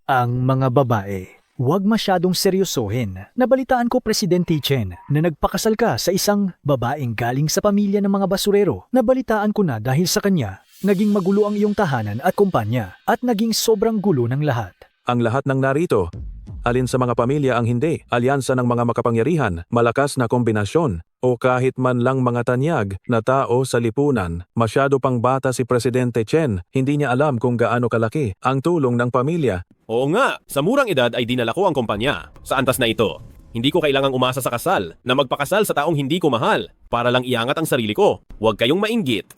Ang mga babae Huwag masyadong seryosohin. Nabalitaan ko, Presidente Chen, na nagpakasal ka sa isang babaeng galing sa pamilya ng mga basurero. Nabalitaan ko na dahil sa kanya, naging magulo ang iyong tahanan at kumpanya at naging sobrang gulo ng lahat. Ang lahat ng narito, alin sa mga pamilya ang hindi, alyansa ng mga makapangyarihan, malakas na kombinasyon, o kahit man lang mga tanyag na tao sa lipunan. Masyado pang bata si Presidente Chen, hindi niya alam kung gaano kalaki ang tulong ng pamilya. Oo nga, sa murang edad ay dinala ko ang kumpanya. Sa antas na ito, hindi ko kailangang umasa sa kasal, na magpakasal sa taong hindi ko mahal, para lang iangat ang sarili ko. Huwag kayong mainggit.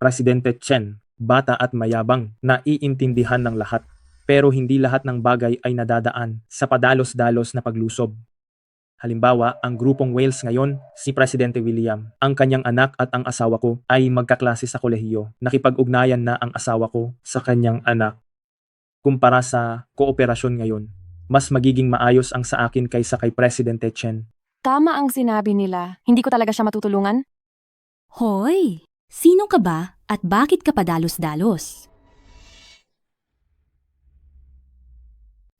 Presidente Chen, bata at mayabang, naiintindihan ng lahat. Pero hindi lahat ng bagay ay nadadaan sa padalos-dalos na paglusob. Halimbawa, ang grupong Wales ngayon, si Presidente William, ang kanyang anak at ang asawa ko ay magkaklase sa kolehiyo. Nakipag-ugnayan na ang asawa ko sa kanyang anak. Kumpara sa kooperasyon ngayon, mas magiging maayos ang sa akin kaysa kay Presidente Chen. Tama ang sinabi nila. Hindi ko talaga siya matutulungan. Hoy, sino ka ba at bakit ka padalos-dalos?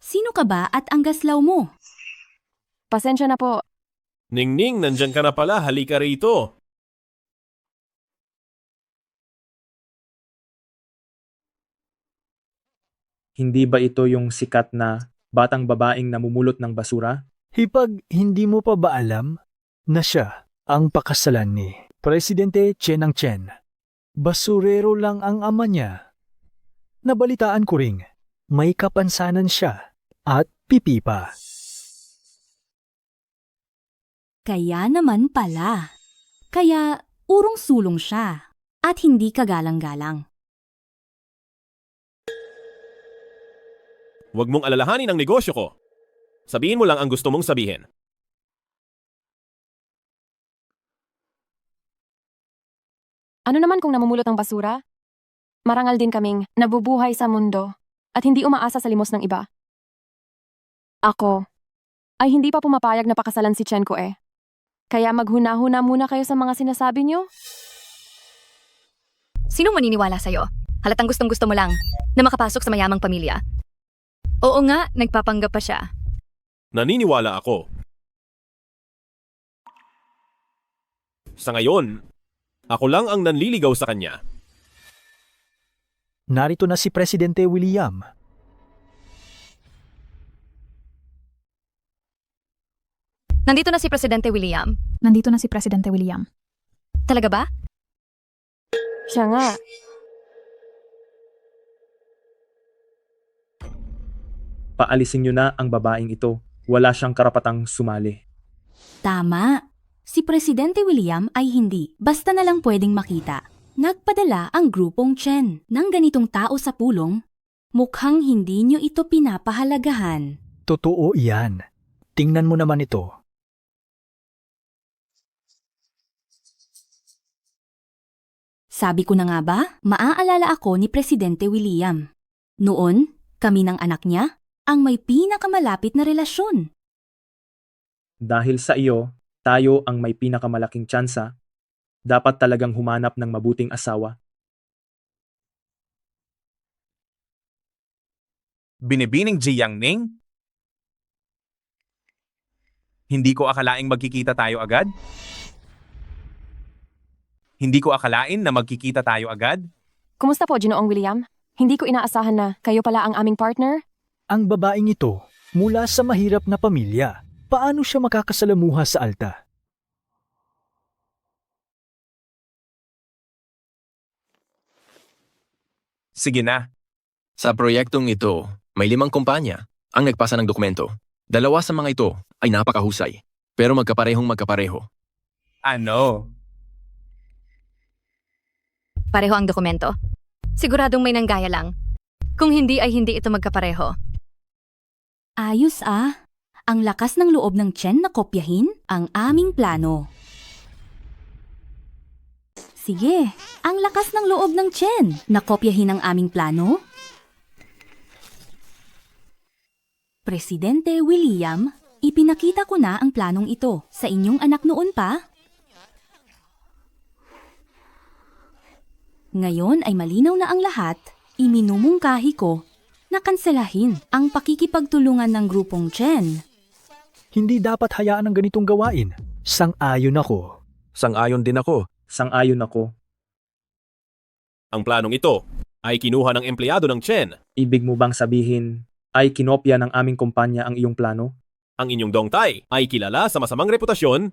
Sino ka ba at ang gaslaw mo? Pasensya na po. Ningning, nandyan ka na pala, halika rito. Hindi ba ito yung sikat na batang babaeng namumulot ng basura? Hipag hindi mo pa ba alam na siya ang pakasalan ni Presidente Chen ang Chen? Basurero lang ang ama niya. Nabalitaan ko ring may kapansanan siya at pipipa. Kaya naman pala. Kaya urong-sulong siya at hindi kagalang-galang. Huwag mong alalahanin ang negosyo ko. Sabihin mo lang ang gusto mong sabihin. Ano naman kung namumulot ng basura? Marangal din kaming nabubuhay sa mundo at hindi umaasa sa limos ng iba. Ako ay hindi pa pumapayag na pakasalan si Chen ko eh. Kaya maghuna-huna muna kayo sa mga sinasabi niyo. Sinong maniniwala sa'yo? Halatang gustong-gusto mo lang na makapasok sa mayamang pamilya. Oo nga, nagpapanggap pa siya. Naniniwala ako. Sa ngayon, ako lang ang nanliligaw sa kanya. Narito na si Presidente William. Nandito na si Presidente William. Nandito na si Presidente William. Talaga ba? Siya nga. Paalisin niyo na ang babaeng ito. Wala siyang karapatang sumali. Tama. Si Presidente William ay hindi basta na lang pwedeng makita. Nagpadala ang grupong Chen ng ganitong tao sa pulong. Mukhang hindi nyo ito pinapahalagahan. Totoo iyan. Tingnan mo naman ito. Sabi ko na nga ba, maaalala ako ni Presidente William. Noon, kami ng anak niya ang may pinakamalapit na relasyon. Dahil sa iyo, tayo ang may pinakamalaking tsansa. Dapat talagang humanap ng mabuting asawa. Binibining Ji Yangning? Hindi ko akalaing magkikita tayo agad? Hindi ko akalain na magkikita tayo agad? Kumusta po, Ginoong William? Hindi ko inaasahan na kayo pala ang aming partner. Ang babaeng ito, mula sa mahirap na pamilya, paano siya makakasalamuha sa alta? Sige na. Sa proyektong ito, may 5 kumpanya ang nagpasa ng dokumento. 2 sa mga ito ay napakahusay, pero magkapareho. Ano? Pareho ang dokumento. Siguradong may nanggaya lang. Kung hindi ay hindi ito magkapareho. Ayos ah. Ang lakas ng loob ng Chen na kopyahin ang aming plano. Sige, ang lakas ng loob ng Chen na kopyahin ang aming plano. Presidente William, ipinakita ko na ang planong ito sa inyong anak noon pa. Ngayon ay malinaw na ang lahat, iminumungkahi ko na kanselahin ang pakikipagtulungan ng grupong Chen. Hindi dapat hayaan ang ganitong gawain. Sang-ayon ako. Sang-ayon din ako. Sang-ayon ako. Ang planong ito ay kinuha ng empleyado ng Chen. Ibig mo bang sabihin ay kinopya ng aming kumpanya ang iyong plano? Ang inyong dongtay ay kilala sa masamang reputasyon.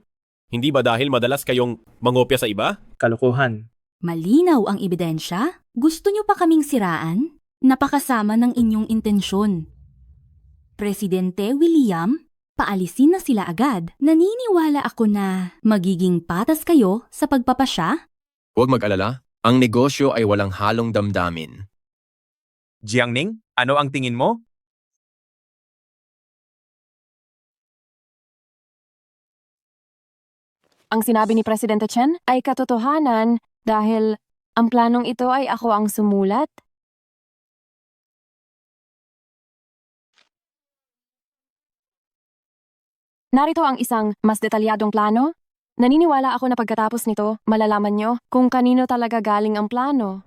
Hindi ba dahil madalas kayong mangopya sa iba? Kalokohan. Malinaw ang ebidensya? Gusto niyo pa kaming siraan? Napakasama ng inyong intensyon. Presidente William, paalisin na sila agad. Naniniwala ako na magiging patas kayo sa pagpapasya? Huwag mag-alala, ang negosyo ay walang halong damdamin. Jiangning, ano ang tingin mo? Ang sinabi ni Presidente Chen ay katotohanan dahil ang planong ito ay ako ang sumulat. Narito ang isang mas detalyadong plano. Naniniwala ako na pagkatapos nito, malalaman nyo kung kanino talaga galing ang plano.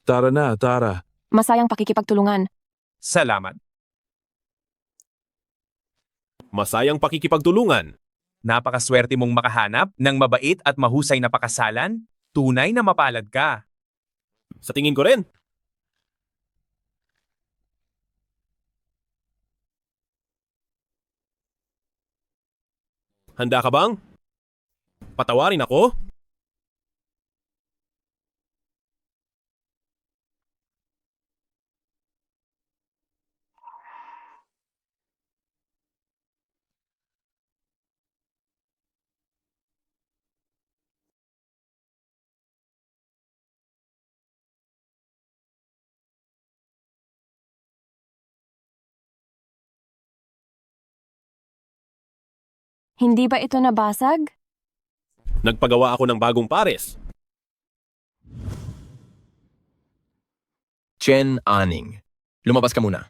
Tara na, Tara. Masayang pakikipagtulungan. Salamat. Masayang pakikipagtulungan. Napakaswerte mong makahanap ng mabait at mahusay na pakasalan. Tunay na mapalad ka. Sa tingin ko rin. Handa ka bang? Patawarin ako? Hindi ba ito nabasag? Nagpagawa ako ng bagong pares. Chen Aning, lumabas ka muna.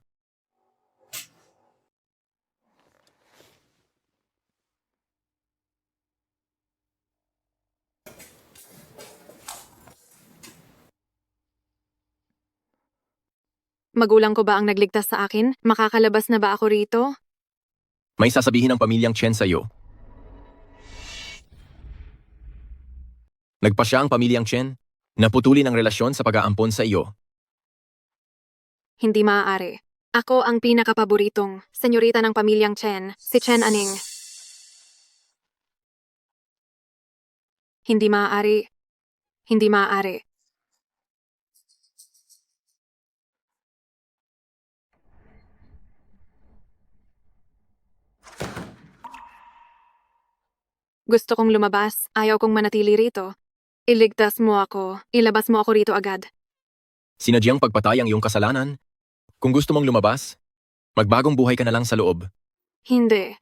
Magulang ko ba ang nagligtas sa akin? Makakalabas na ba ako rito? May sasabihin ng pamilyang Chen sa'yo. Nagpasya ang pamilyang Chen na putulin ang relasyon sa pag-aampon sa iyo. Hindi maaari. Ako ang pinakapaboritong senyorita ng pamilyang Chen, si Chen Aning. Hindi maaari. Hindi maaari. Gusto kong lumabas. Ayaw kong manatili rito. Iligtas mo ako. Ilabas mo ako rito agad. Sinadyang pagpatay ang iyong kasalanan. Kung gusto mong lumabas, magbagong buhay ka na lang sa loob. Hindi.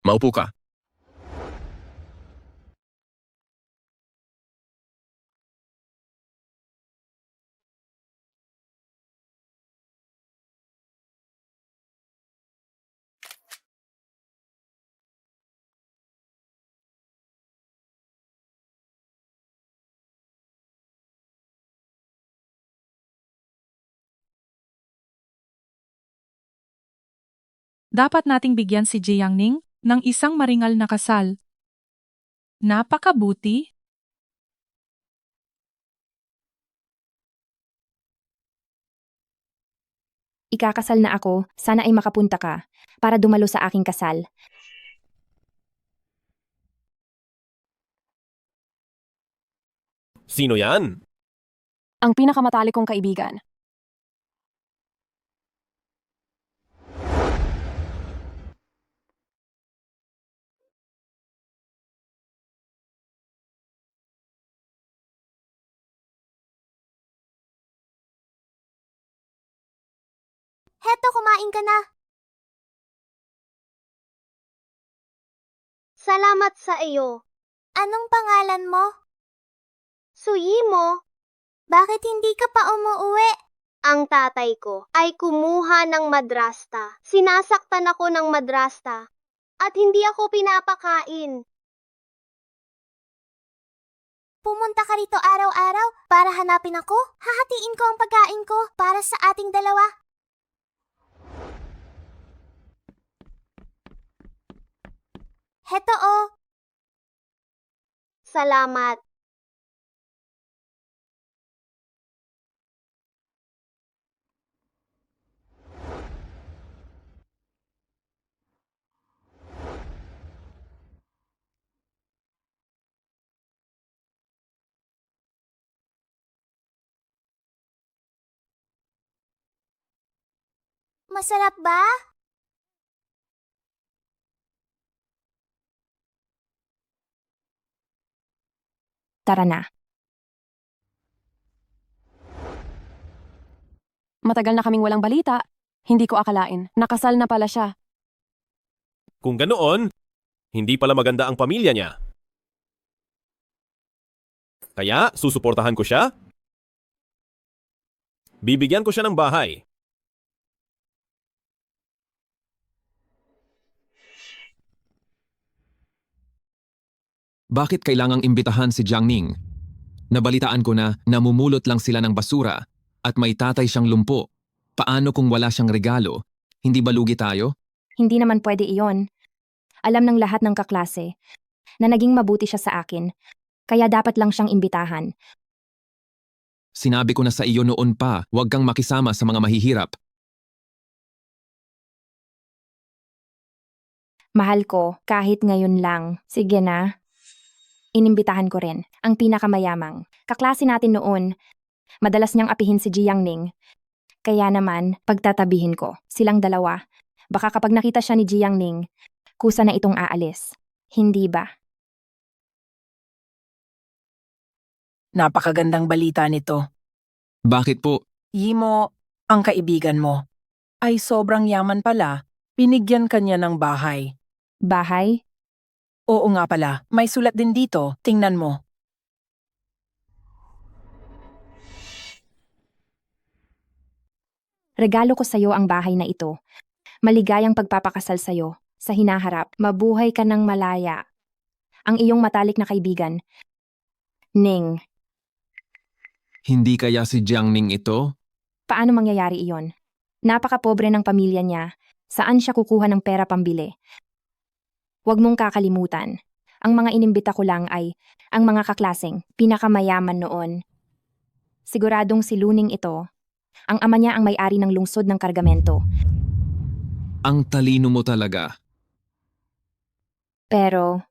Maupo ka. Dapat nating bigyan si Jiangning ng isang maringal na kasal. Napakabuti. Ikakasal na ako, sana ay makapunta ka, para dumalo sa aking kasal. Sino yan? Ang pinakamatalik kong kaibigan. Heto, kumain ka na. Salamat sa iyo. Anong pangalan mo? Suyi mo. Bakit hindi ka pa umuuwi? Ang tatay ko ay kumuha ng madrasta. Sinasaktan ako ng madrasta at hindi ako pinapakain. Pumunta ka rito araw-araw para hanapin ako? Hahatiin ko ang pagkain ko para sa ating dalawa. Heto oh. Salamat. Masarap ba? Tara na. Matagal na kaming walang balita. Hindi ko akalain. Nakasal na pala siya. Kung ganoon, hindi pala maganda ang pamilya niya. Kaya, susuportahan ko siya? Bibigyan ko siya ng bahay. Bakit kailangang imbitahan si Jiang Ning? Nabalitaan ko na namumulot lang sila ng basura at may tatay siyang lumpo. Paano kung wala siyang regalo? Hindi ba lugi tayo? Hindi naman pwede iyon. Alam ng lahat ng kaklase na naging mabuti siya sa akin, kaya dapat lang siyang imbitahan. Sinabi ko na sa iyo noon pa, huwag kang makisama sa mga mahihirap. Mahal ko, kahit ngayon lang. Sige na. Inimbitahan ko rin ang pinakamayamang. Kaklase natin noon, madalas niyang apihin si Jiang Ning. Kaya naman, pagtatabihin ko, silang dalawa. Baka kapag nakita siya ni Jiang Ning, kusa na itong aalis. Hindi ba? Napakagandang balita nito. Bakit po? Yimo, ang kaibigan mo, ay sobrang yaman pala. Binigyan kanya ng bahay. Bahay? Oo nga pala, may sulat din dito. Tingnan mo. Regalo ko sa'yo ang bahay na ito. Maligayang pagpapakasal sa'yo. Sa hinaharap, mabuhay ka ng malaya. Ang iyong matalik na kaibigan, Ning. Hindi kaya si Jiang Ning ito? Paano mangyayari iyon? Napakapobre ng pamilya niya. Saan siya kukuha ng pera pambili? Huwag mong kakalimutan. Ang mga inimbita ko lang ay ang mga kaklaseng pinakamayaman noon. Siguradong si Luning ito. Ang ama niya ang may-ari ng lungsod ng Kargamento. Ang talino mo talaga. Pero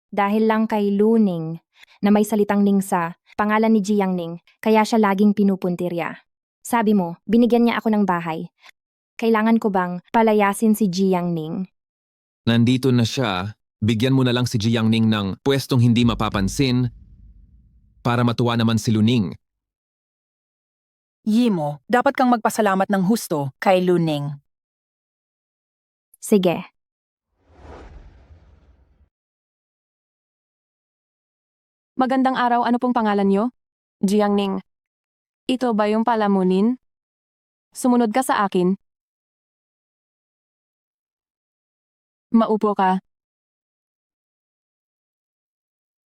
dahil lang kay Luning na may salitang Ning sa pangalan ni Jiang Ning, kaya siya laging pinupuntirya. Sabi mo, binigyan niya ako ng bahay. Kailangan ko bang palayasin si Jiang Ning? Nandito na siya, bigyan mo na lang si Jiang Ning ng pwestong hindi mapapansin para matuwa naman si Luning. Yimo, dapat kang magpasalamat ng husto kay Luning. Sige. Magandang araw, ano pong pangalan niyo? Jiang Ning. Ito ba yung palamunin? Sumunod ka sa akin. Maupo ka.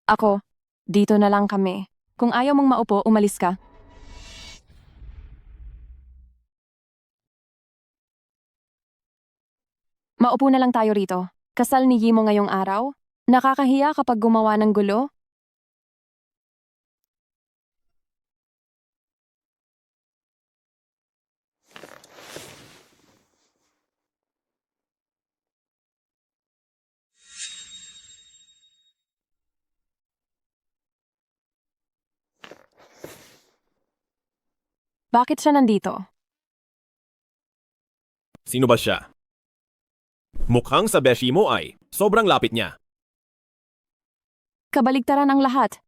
Ako, dito na lang kami. Kung ayaw mong maupo, umalis ka. Maupo na lang tayo rito. Kasal ni Yimo ngayong araw? Nakakahiya kapag gumawa ng gulo? Bakit siya nandito? Sino ba siya? Mukhang sa beshi mo ay sobrang lapit niya. Kabaligtaran ang lahat.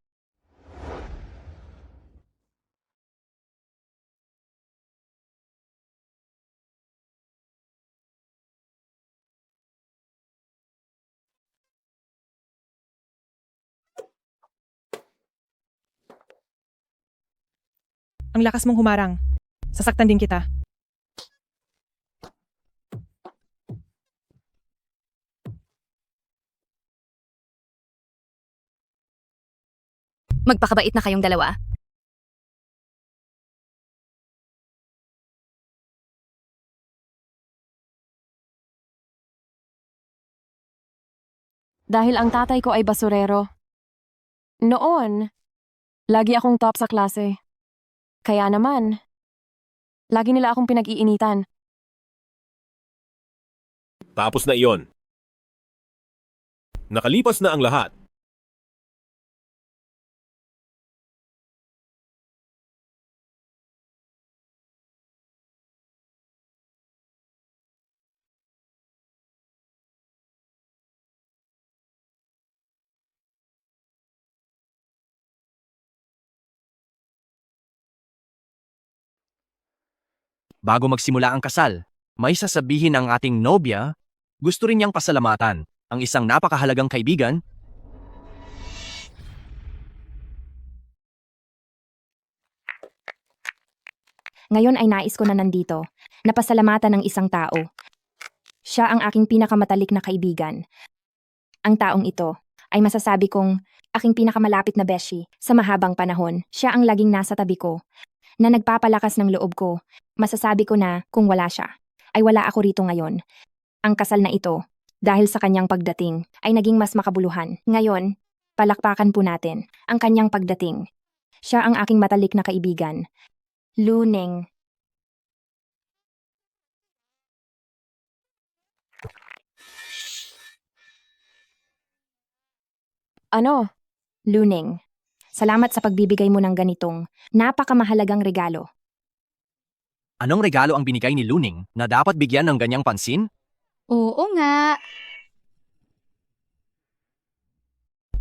Ang lakas mong humarang. Sasaktan din kita. Magpakabait na kayong dalawa. Dahil ang tatay ko ay basurero. Noon, lagi akong top sa klase. Kaya naman, lagi nila akong pinag-iinitan. Tapos na iyon. Nakalipas na ang lahat. Bago magsimula ang kasal, may sasabihin ang ating nobya, gusto rin niyang pasalamatan ang isang napakahalagang kaibigan. Ngayon ay nais ko na nandito, napasalamatan ng isang tao. Siya ang aking pinakamatalik na kaibigan. Ang taong ito ay masasabi kong aking pinakamalapit na beshi sa mahabang panahon. Siya ang laging nasa tabi ko, na nagpapalakas ng loob ko. Masasabi ko na kung wala siya, ay wala ako rito ngayon. Ang kasal na ito, dahil sa kanyang pagdating, ay naging mas makabuluhan. Ngayon, palakpakan po natin ang kanyang pagdating. Siya ang aking matalik na kaibigan. Luning. Ano? Luning. Salamat sa pagbibigay mo ng ganitong napakamahalagang regalo. Anong regalo ang binigay ni Luning na dapat bigyan ng ganyang pansin? Oo nga.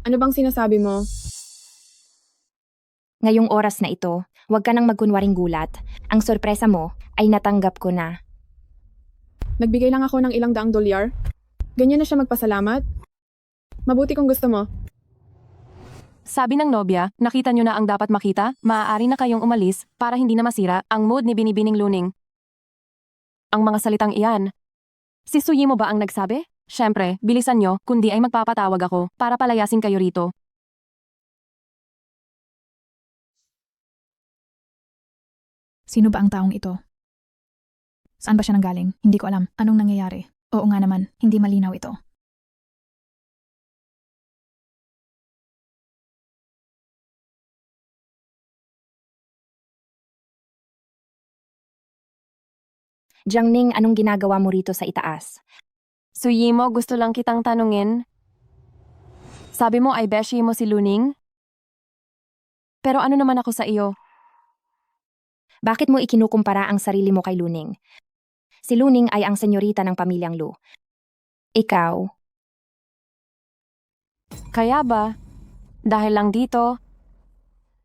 Ano bang sinasabi mo? Ngayong oras na ito, huwag ka nang magkunwaring gulat. Ang sorpresa mo ay natanggap ko na. Nagbigay lang ako ng ilang daang dolyar. Ganyan na siya magpasalamat. Mabuti kung gusto mo. Sabi ng nobya, nakita nyo na ang dapat makita, maaari na kayong umalis para hindi na masira ang mood ni Binibining Luning. Ang mga salitang iyan. Si Suyimo ba ang nagsabi? Siyempre, bilisan nyo, kundi ay magpapatawag ako para palayasin kayo rito. Sino ba ang taong ito? Saan ba siya nanggaling? Hindi ko alam. Anong nangyayari? Oo nga naman, hindi malinaw ito. Jiangning, anong ginagawa mo rito sa itaas? Suyimo, gusto lang kitang tanungin. Sabi mo ay beshi mo si Luning? Pero ano naman ako sa iyo? Bakit mo ikinukumpara ang sarili mo kay Luning? Si Luning ay ang senyorita ng pamilyang Lu. Ikaw? Kaya ba? Dahil lang dito,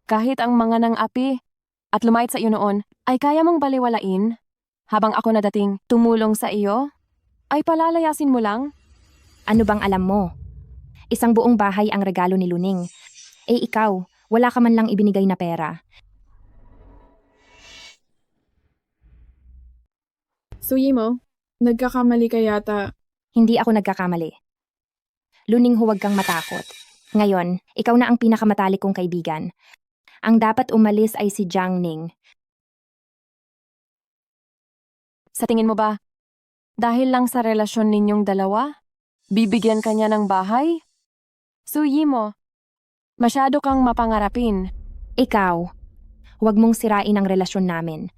kahit ang mga nang api at lumait sa iyo noon, ay kaya mong baliwalain? Habang ako nadating tumulong sa iyo, ay palalayasin mo lang? Ano bang alam mo? Isang buong bahay ang regalo ni Luning. Ikaw, wala ka man lang ibinigay na pera. Suyimo, nagkakamali ka yata. Hindi ako nagkakamali. Luning, huwag kang matakot. Ngayon, ikaw na ang pinakamatalik kong kaibigan. Ang dapat umalis ay si Jiangning. Sa tingin mo ba, dahil lang sa relasyon ninyong dalawa, bibigyan ka niya ng bahay? Suyimo, masyado kang mapangarapin. Ikaw, huwag mong sirain ang relasyon namin.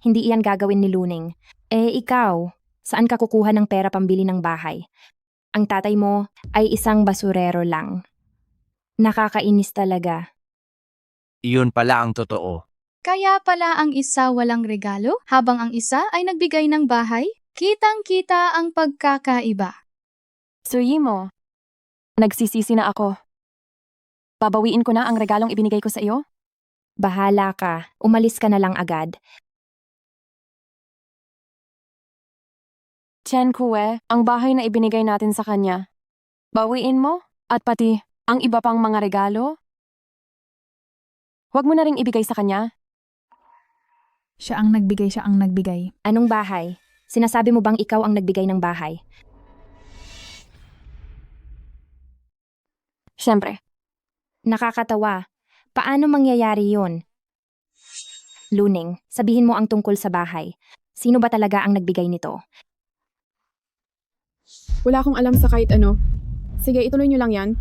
Hindi iyan gagawin ni Luning. Ikaw, saan ka kukuha ng pera pambili ng bahay? Ang tatay mo ay isang basurero lang. Nakakainis talaga. Iyon pala ang totoo. Kaya pala ang isa walang regalo, habang ang isa ay nagbigay ng bahay? Kitang-kita ang pagkakaiba. Suyimo, nagsisisi na ako. Babawiin ko na ang regalong ibinigay ko sa iyo? Bahala ka, umalis ka na lang agad. Chen Kue, ang bahay na ibinigay natin sa kanya. Bawiin mo, at pati ang iba pang mga regalo? Huwag mo na ring ibigay sa kanya. Siya ang nagbigay. Anong bahay? Sinasabi mo bang ikaw ang nagbigay ng bahay? Siyempre. Nakakatawa. Paano mangyayari yun? Luning, sabihin mo ang tungkol sa bahay. Sino ba talaga ang nagbigay nito? Wala akong alam sa kahit ano. Sige, ituloy niyo lang yan.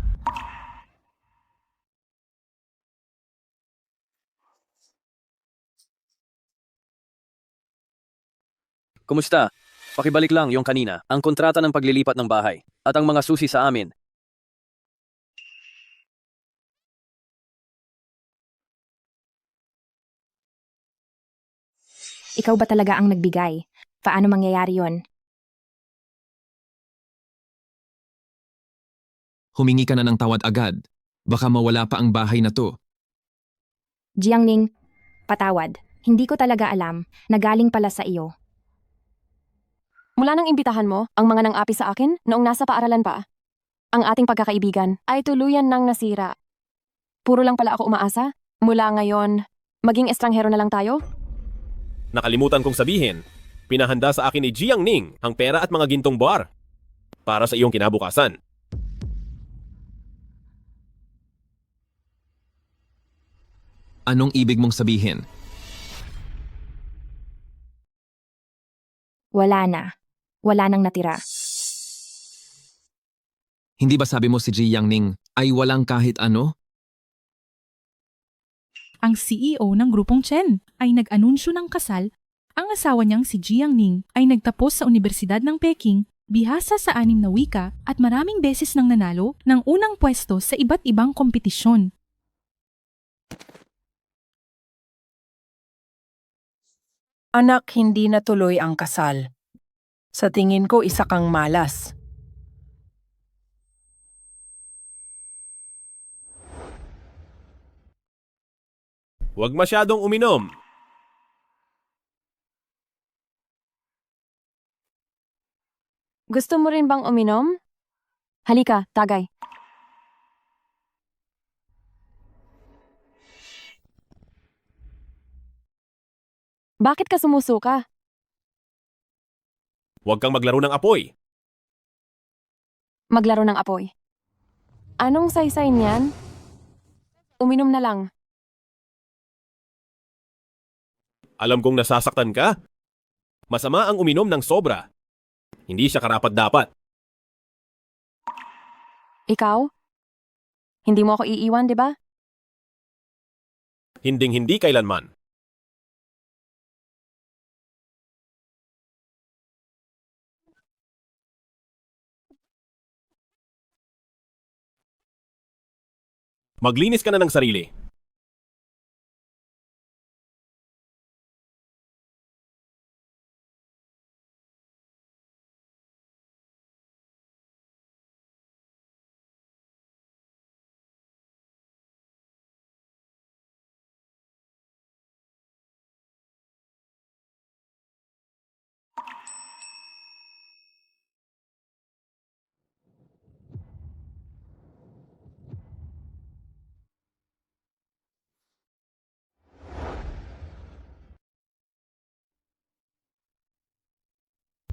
Kumusta? Pakibalik lang yung kanina, ang kontrata ng paglilipat ng bahay at ang mga susi sa amin. Ikaw ba talaga ang nagbigay? Paano mangyayari yon? Humingi ka na ng tawad agad. Baka mawala pa ang bahay na to. Jiangning, patawad. Hindi ko talaga alam na galing pala sa iyo. Mula nang imbitahan mo ang mga nang-api sa akin noong nasa paaralan pa, ang ating pagkakaibigan ay tuluyan nang nasira. Puro lang pala ako umaasa. Mula ngayon, maging estranghero na lang tayo? Nakalimutan kong sabihin, pinahanda sa akin ni Jiang Ning ang pera at mga gintong bar para sa iyong kinabukasan. Anong ibig mong sabihin? Wala na. Wala nang natira. Hindi ba sabi mo si Ji Yangning ay walang kahit ano? Ang CEO ng grupong Chen ay nag-anunsyo ng kasal. Ang asawa niyang si Jiangning ay nagtapos sa Universidad ng Peking, bihasa sa 6 na wika at maraming beses nang nanalo ng unang pwesto sa iba't ibang kompetisyon. Anak, hindi natuloy ang kasal. Sa tingin ko, isa kang malas. Huwag masyadong uminom. Gusto mo rin bang uminom? Halika, tagay. Bakit ka sumusuka? Huwag kang maglaro ng apoy. Maglaro ng apoy. Anong saysay niyan? Uminom na lang. Alam kong nasasaktan ka. Masama ang uminom ng sobra. Hindi siya karapat-dapat. Ikaw? Hindi mo ako iiwan, di ba? Hinding-hindi kailanman. Maglinis ka na ng sarili.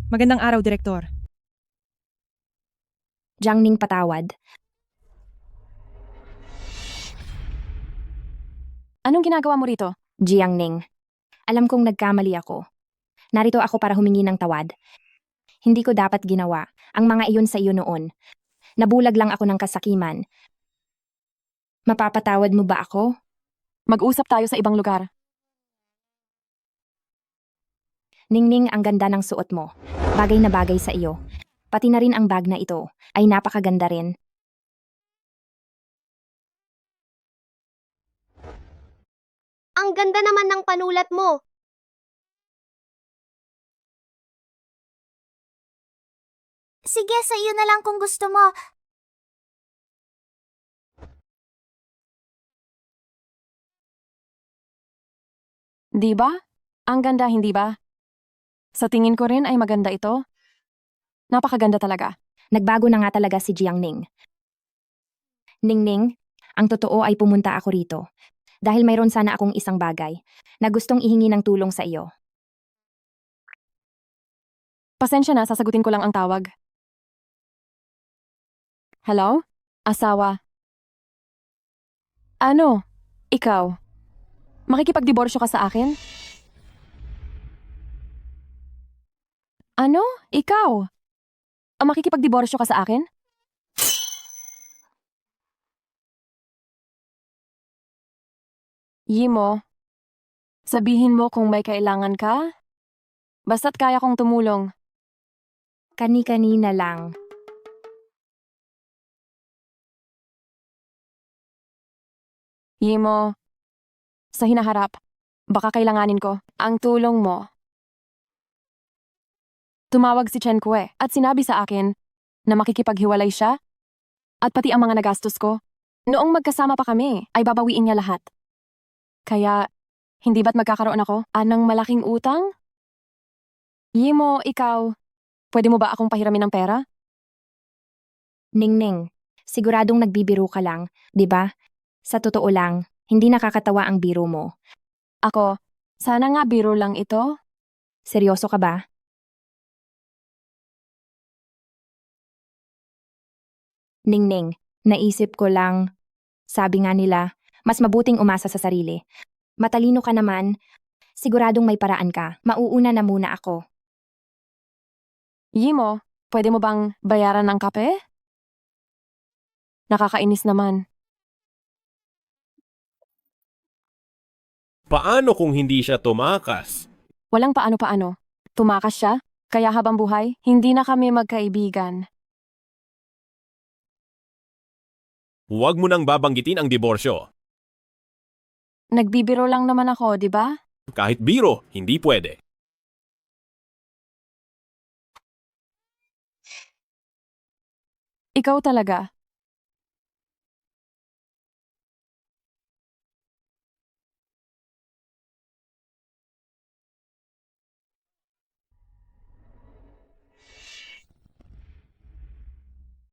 Magandang araw, Direktor. Jiangning, patawad. Anong ginagawa mo rito? Jiangning, alam kong nagkamali ako. Narito ako para humingi ng tawad. Hindi ko dapat ginawa ang mga iyon sa iyo noon. Nabulag lang ako ng kasakiman. Mapapatawad mo ba ako? Mag-usap tayo sa ibang lugar. Ningning, ang ganda ng suot mo. Bagay na bagay sa iyo. Pati na rin ang bag na ito ay napakaganda rin. Ang ganda naman ng panulat mo. Sige, sa iyo na lang kung gusto mo. Di ba? Ang ganda, hindi ba? Sa tingin ko rin ay maganda ito. Napakaganda talaga. Nagbago na nga talaga si Jiangning. Ningning, ang totoo ay pumunta ako rito. dahil mayroon sana akong isang bagay na gustong ihingi ng tulong sa iyo. Pasensya na, sasagutin ko lang ang tawag. Hello? Asawa? Ano? Ikaw? Makikipagdiborsyo ka sa akin? Ano? Ikaw? Makikipagdiborsyo ka sa akin? Yimo, sabihin mo kung may kailangan ka? Basta't kaya kong tumulong. Kani-kanina lang. Yimo, sa hinaharap, baka kailanganin ko ang tulong mo. Tumawag si Chen Kue at sinabi sa akin na makikipaghiwalay siya at pati ang mga nagastos ko. Noong magkasama pa kami, ay babawiin niya lahat. Kaya, hindi ba't magkakaroon ako ng malaking utang? Yimo, ikaw, pwede mo ba akong pahiramin ng pera? Ningning, siguradong nagbibiro ka lang, di ba? Sa totoo lang, hindi nakakatawa ang biro mo. Ako, sana nga biro lang ito. Seryoso ka ba? Ningning, naisip ko lang, sabi nga nila, mas mabuting umasa sa sarili. Matalino ka naman, siguradong may paraan ka. Mauuna na muna ako. Yimo, pwede mo bang bayaran ng kape? Nakakainis naman. Paano kung hindi siya tumakas? Walang paano-paano. Tumakas siya, kaya habang buhay, hindi na kami magkaibigan. Huwag mo nang babanggitin ang diborsyo. Nagbibiro lang naman ako, di ba? Kahit biro, hindi pwede. Ikaw talaga.